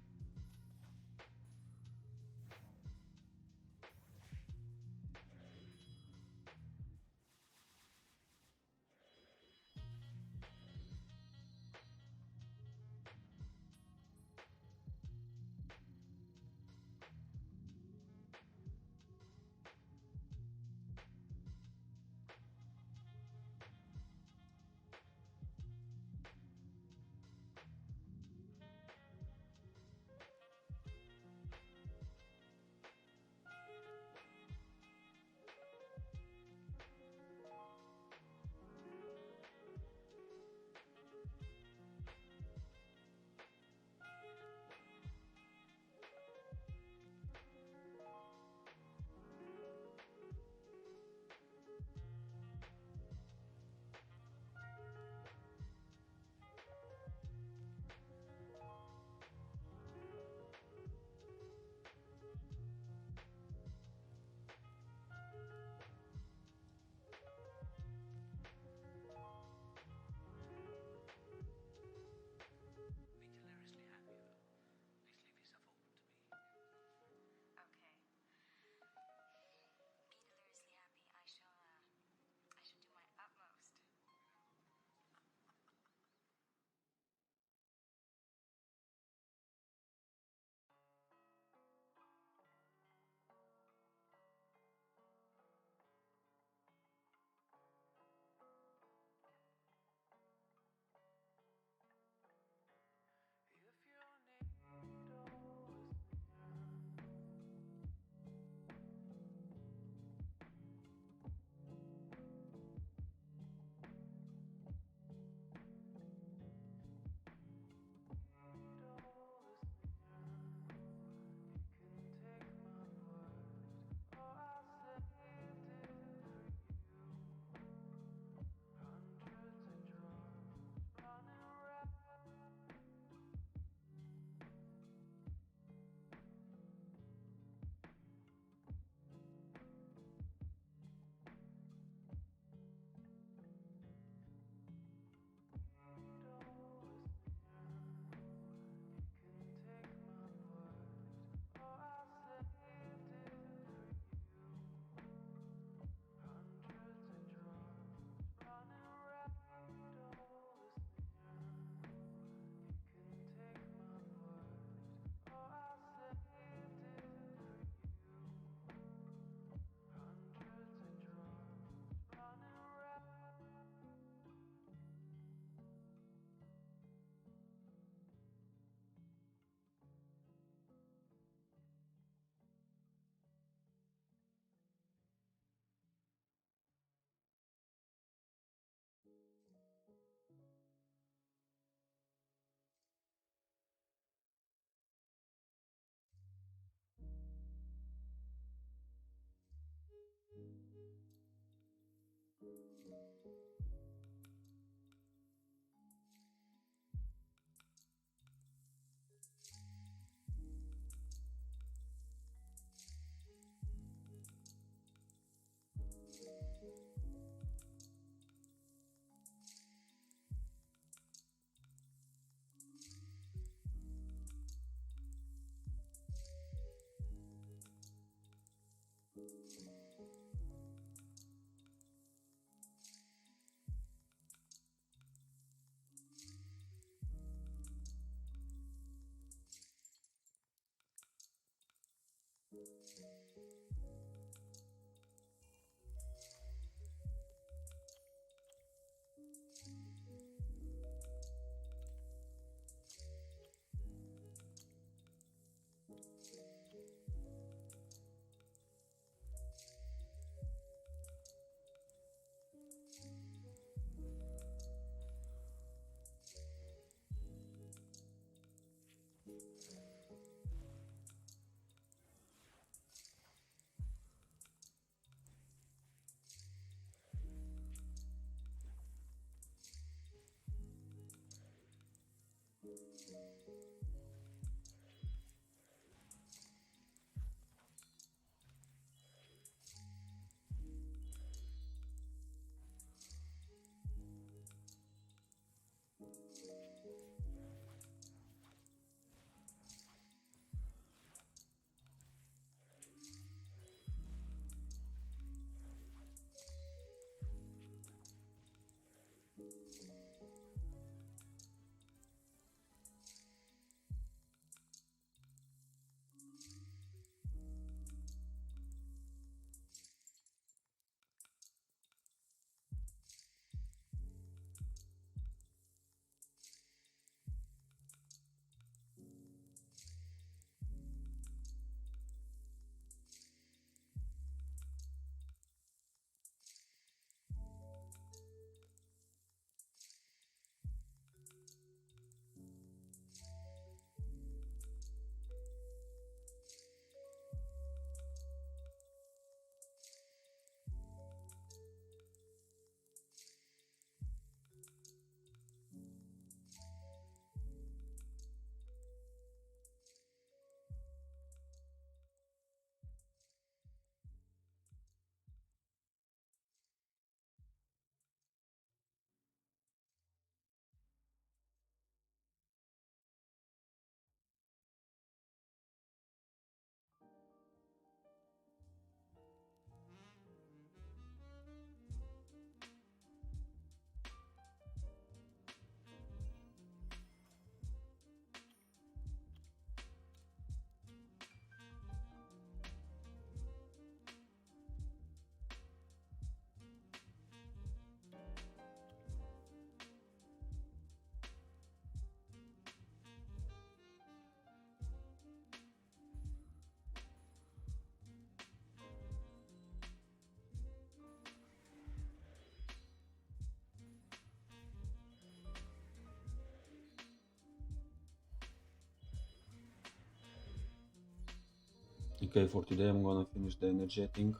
Okay, for today I'm gonna finish the energetic,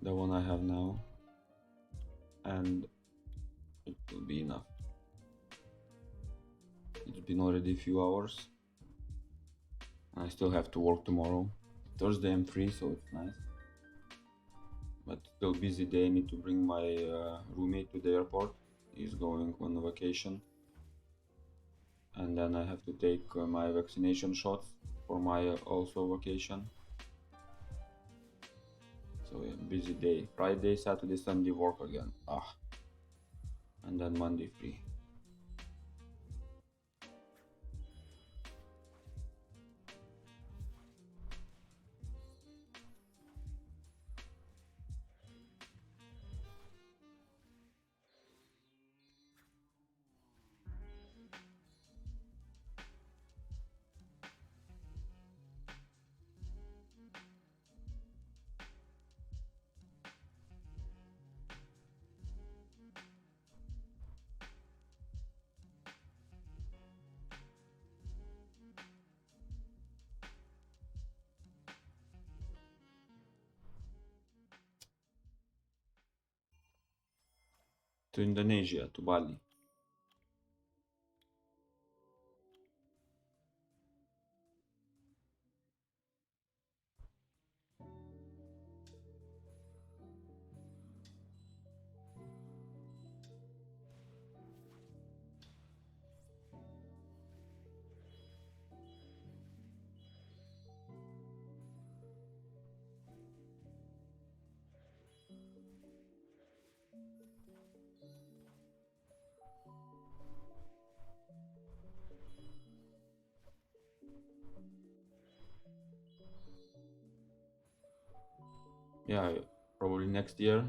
the one I have now, and it will be enough. It's been already a few hours. I still have to work tomorrow. Thursday I'm free, so it's nice. But still busy day. I need to bring my roommate to the airport. He's going on a vacation. And then I have to take my vaccination shots for my also vacation. So yeah, busy day. Friday, Saturday, Sunday work again. And then Monday free. To Indonesia, to Bali. Yeah, probably next year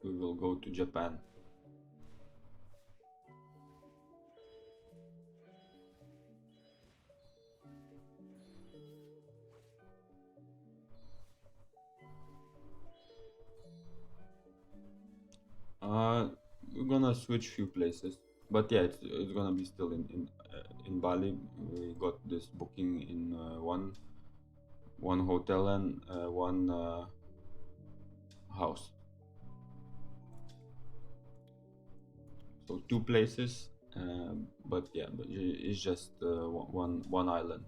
we will go to Japan. We're gonna switch few places, but yeah, it's gonna be still in Bali. We got this booking in one hotel and one house. So two places, but yeah, but it's just one island.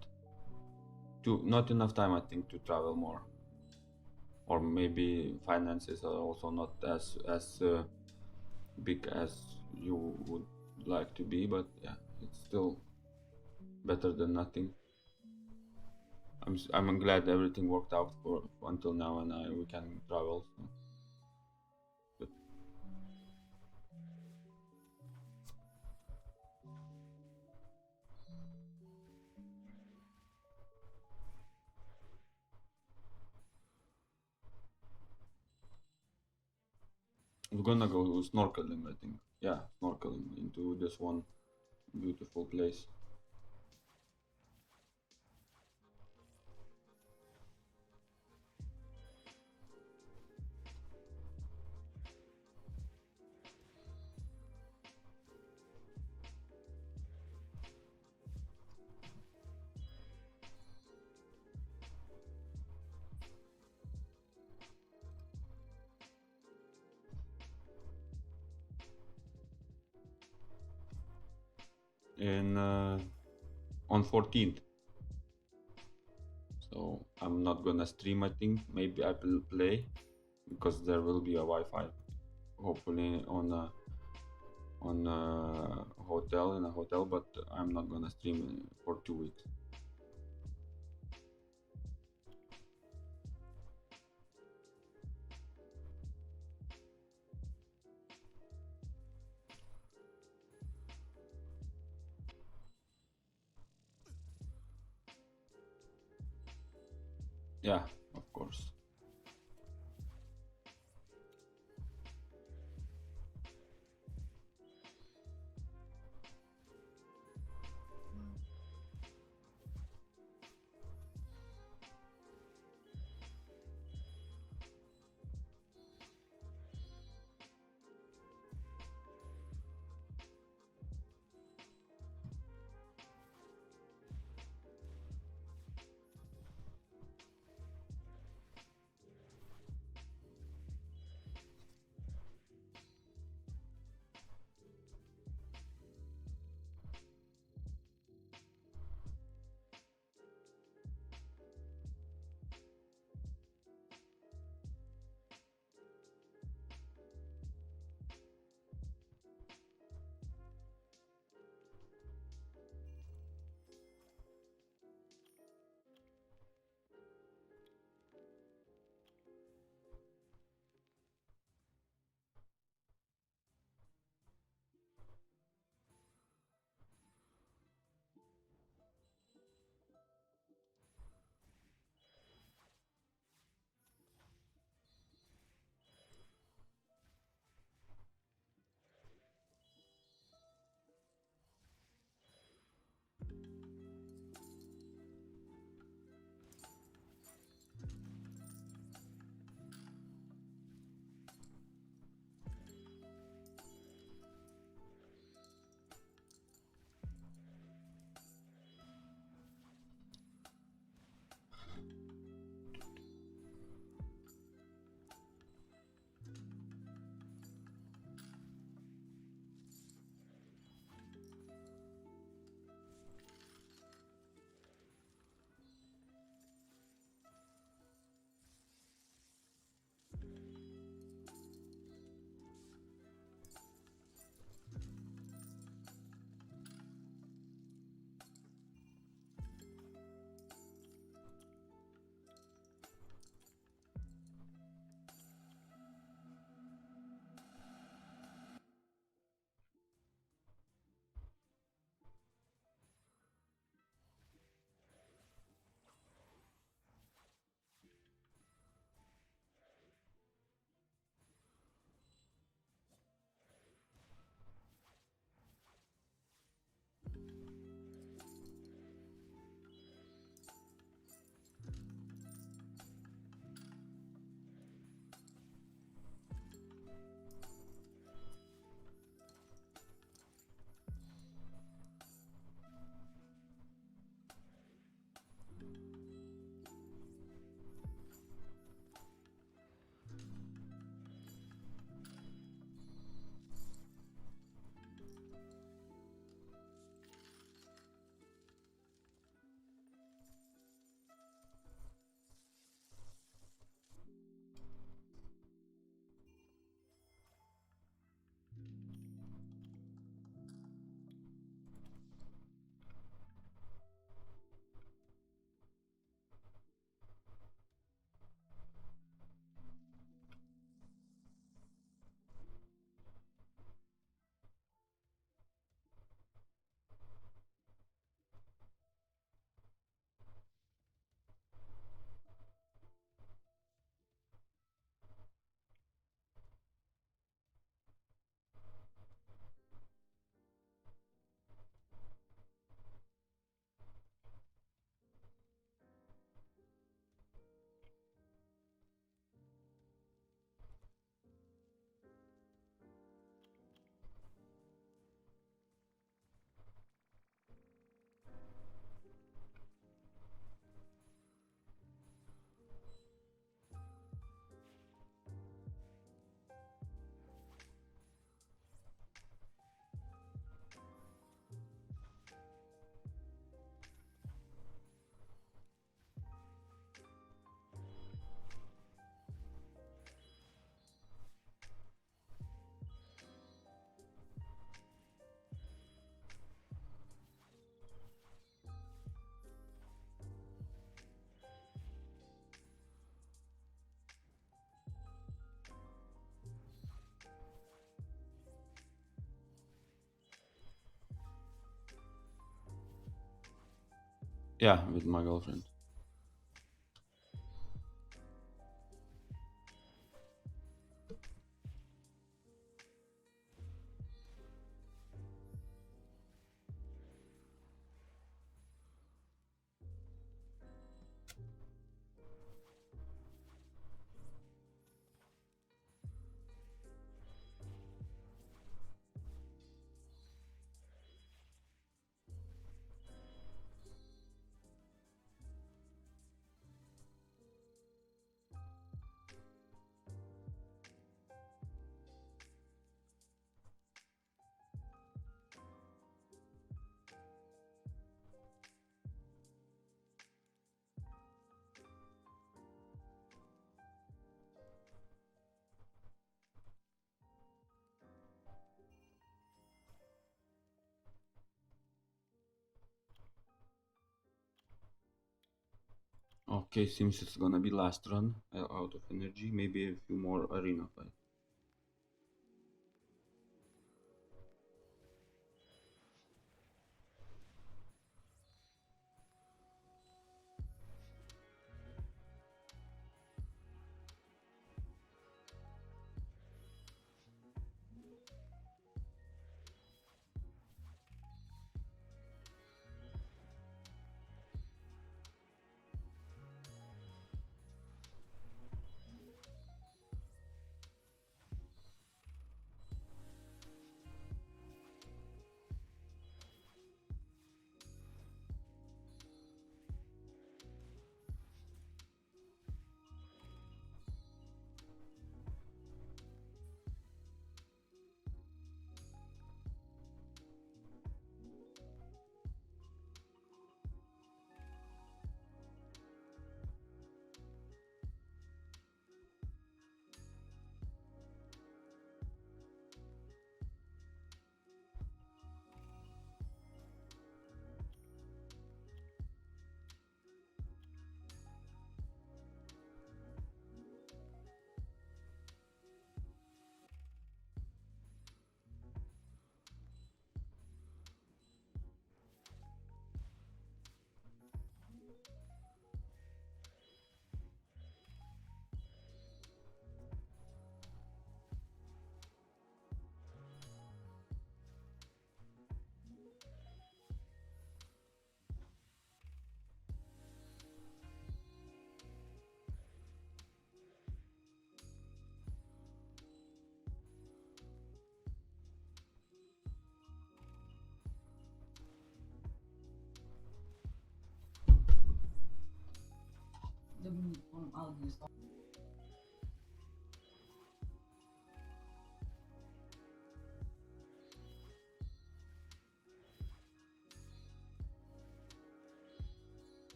Not enough time, I think, to travel more, or maybe finances are also not as big as you would like to be, but yeah, it's still better than nothing. I'm glad everything worked out for until now, and we can travel. So. But we're gonna go snorkeling, I think. Yeah, snorkeling into this one beautiful place. And on 14th. So I'm not gonna stream, I think. Maybe I will play because there will be a Wi-Fi. Hopefully on a hotel, but I'm not gonna stream for 2 weeks. Yeah, of course. Yeah, with my girlfriend. Okay, seems it's gonna be last run out of energy. Maybe a few more arena fights.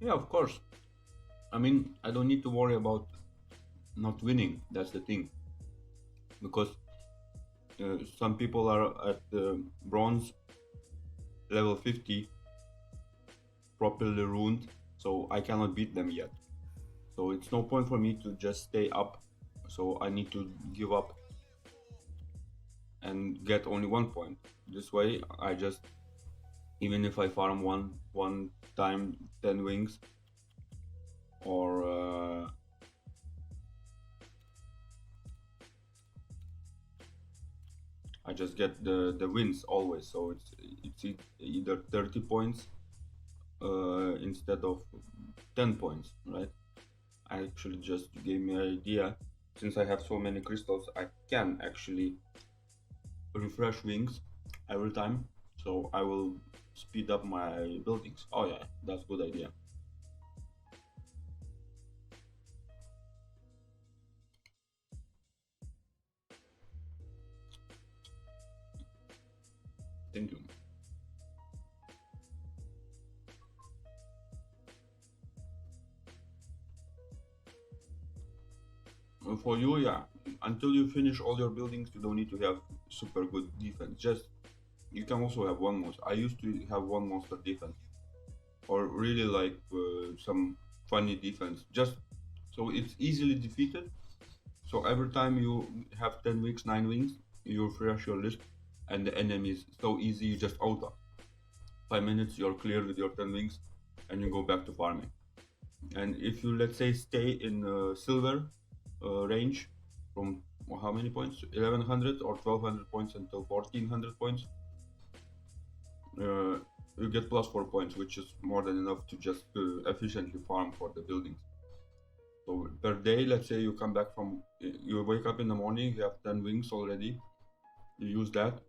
Yeah, of course. I mean, I don't need to worry about not winning. That's the thing. Because some people are at bronze level 50, properly ruined, so I cannot beat them yet. So it's no point for me to just stay up. So I need to give up and get only 1 point. This way, I just, even if I farm one time 10 wings, or I just get the wins always. So it's either 30 points instead of 10 points, right? I actually just gave me an idea. Since I have so many crystals, I can actually refresh wings every time. So I will speed up my buildings. Oh yeah, that's a good idea. Thank you. For you, yeah, until you finish all your buildings, you don't need to have super good defense. Just, you can also have one monster. I used to have one monster defense, or really like some funny defense. Just so it's easily defeated. So every time you have 10 wings, 9 wings, you refresh your list, and the enemy is so easy. You just auto. 5 minutes, you're clear with your 10 wings, and you go back to farming. And if you, let's say, stay in silver range from how many points, 1100 or 1200 points until 1400 points, you get +4 points, which is more than enough to just efficiently farm for the buildings. So per day, let's say you come back from, you wake up in the morning, you have 10 wings already, you use that,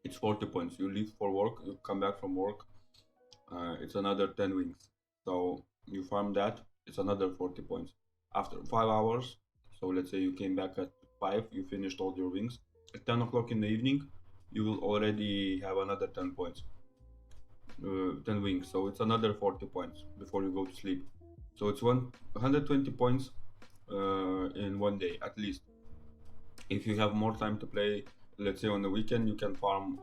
it's 40 points. You leave for work, you come back from work, it's another 10 wings. So you farm that, it's another 40 points. After 5 hours, so let's say you came back at 5, you finished all your wings. At 10 o'clock in the evening, you will already have another 10 points, 10 wings. So it's another 40 points before you go to sleep. So it's 120 points in one day at least. If you have more time to play, let's say on the weekend, you can farm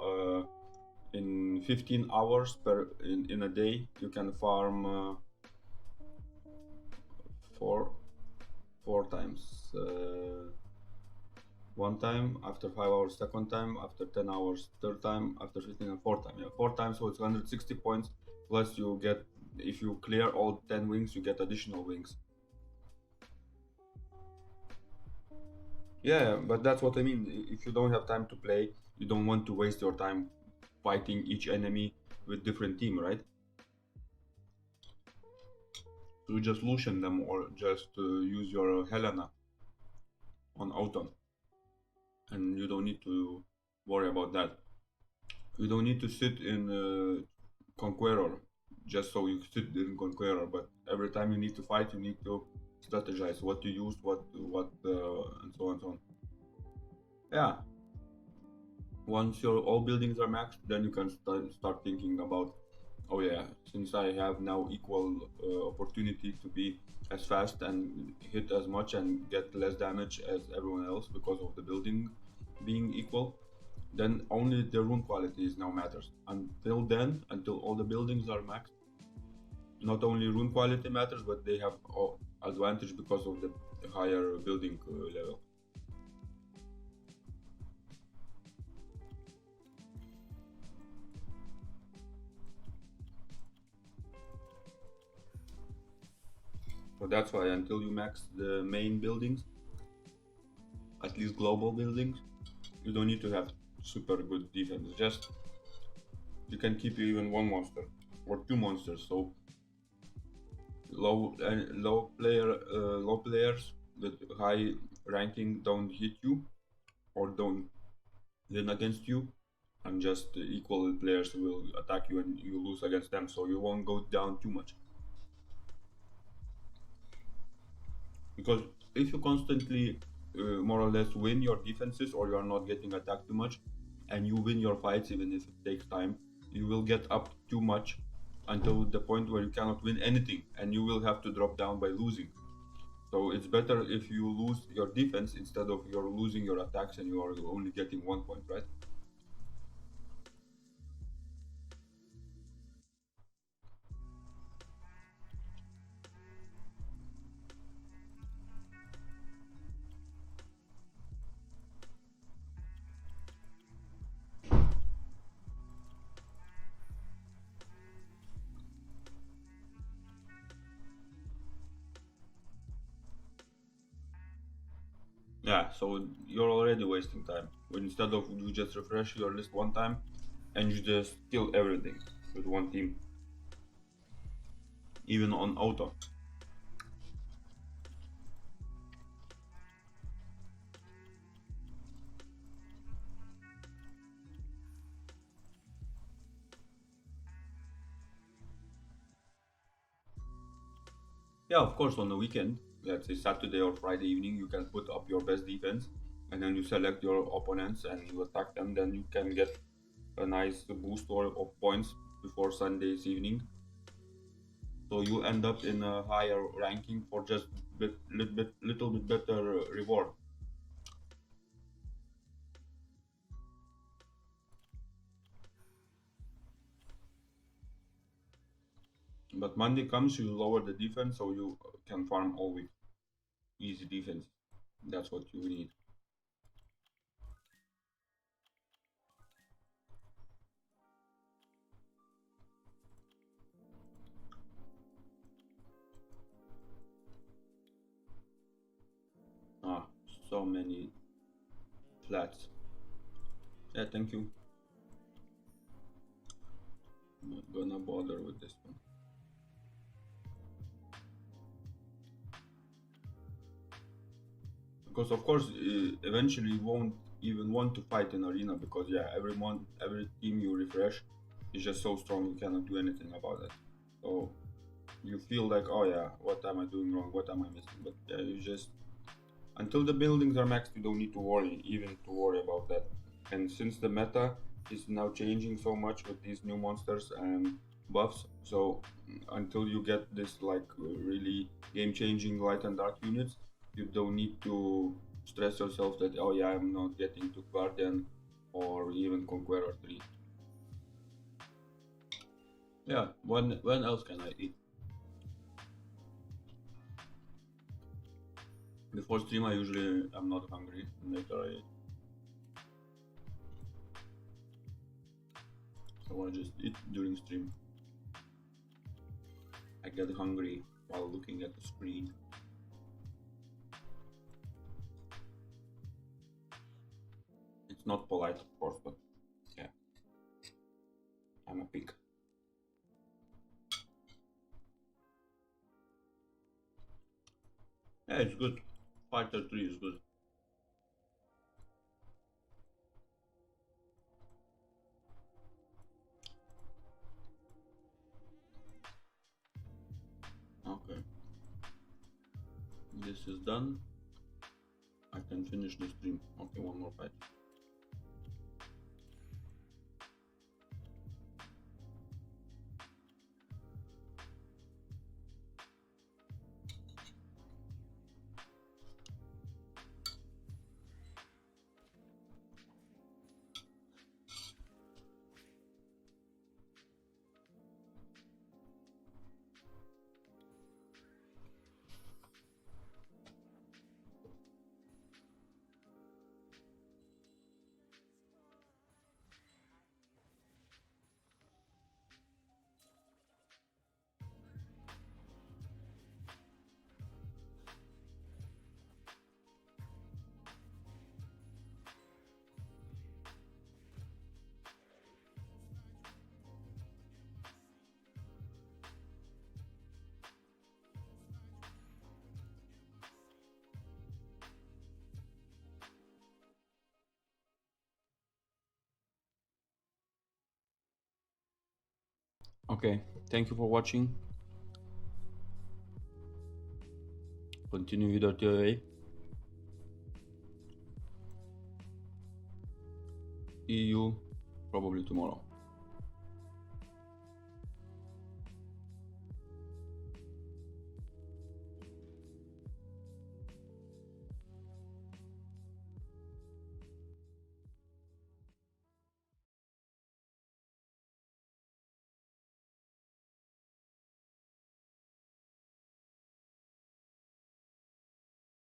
in 15 hours in a day. You can farm four times. One time, after 5 hours, second time, after 10 hours, third time, after 15 and fourth time. Yeah, 4 times, so it's 160 points. Plus you get, if you clear all 10 wings, you get additional wings. Yeah, but that's what I mean. If you don't have time to play, you don't want to waste your time fighting each enemy with different team, right? So you just Lucian them, or just use your Helena on Autumn, and you don't need to worry about that. You don't need to sit in Conqueror just so you sit in Conqueror, but every time you need to fight, you need to strategize what to use, what, and so on and so on. Yeah. Once your all buildings are maxed, then you can start thinking about, oh yeah, since I have now equal opportunity to be as fast and hit as much and get less damage as everyone else because of the building being equal, then only the rune qualities now matters. Until then, until all the buildings are maxed, not only rune quality matters, but they have advantage because of the higher building level. So that's why until you max the main buildings, at least global buildings, you don't need to have super good defense. Just, you can keep even one monster or two monsters. So low players with high ranking don't hit you or don't win against you, and just equal players will attack you and you lose against them. So you won't go down too much. Because if you constantly more or less win your defenses, or you are not getting attacked too much, and you win your fights even if it takes time, you will get up too much until the point where you cannot win anything, and you will have to drop down by losing. So it's better if you lose your defense instead of you're losing your attacks and you are only getting 1 point, right? Yeah, so you're already wasting time. When instead of you just refresh your list one time and you just kill everything with one team, even on auto. Yeah, of course, on the weekend, let's say Saturday or Friday evening, you can put up your best defense and then you select your opponents and you attack them. Then you can get a nice boost of points before Sunday's evening. So you end up in a higher ranking for just little bit better reward. But Monday comes, you lower the defense so you can farm all week. Easy defense. That's what you need. Ah, so many flats. Yeah, thank you. I'm not gonna bother with this one. Because of course, eventually you won't even want to fight in arena because yeah, every team you refresh is just so strong you cannot do anything about it. So you feel like, oh yeah, what am I doing wrong? What am I missing? But yeah, you just until the buildings are maxed, you don't need to worry about that. And since the meta is now changing so much with these new monsters and buffs, so until you get this like really game-changing light and dark units, you don't need to stress yourself that oh yeah, I'm not getting to Guardian or even Conqueror 3. Yeah, when else can I eat? Before stream, I usually am not hungry. Later, I eat. So I just eat during stream. I get hungry while looking at the screen. It's not polite, of course, but yeah, I'm a pig. Yeah, it's good. Fighter 3 is good. Okay. This is done. I can finish the stream. Okay, one more fight. Okay, thank you for watching. Continue with our TOA. See you probably tomorrow.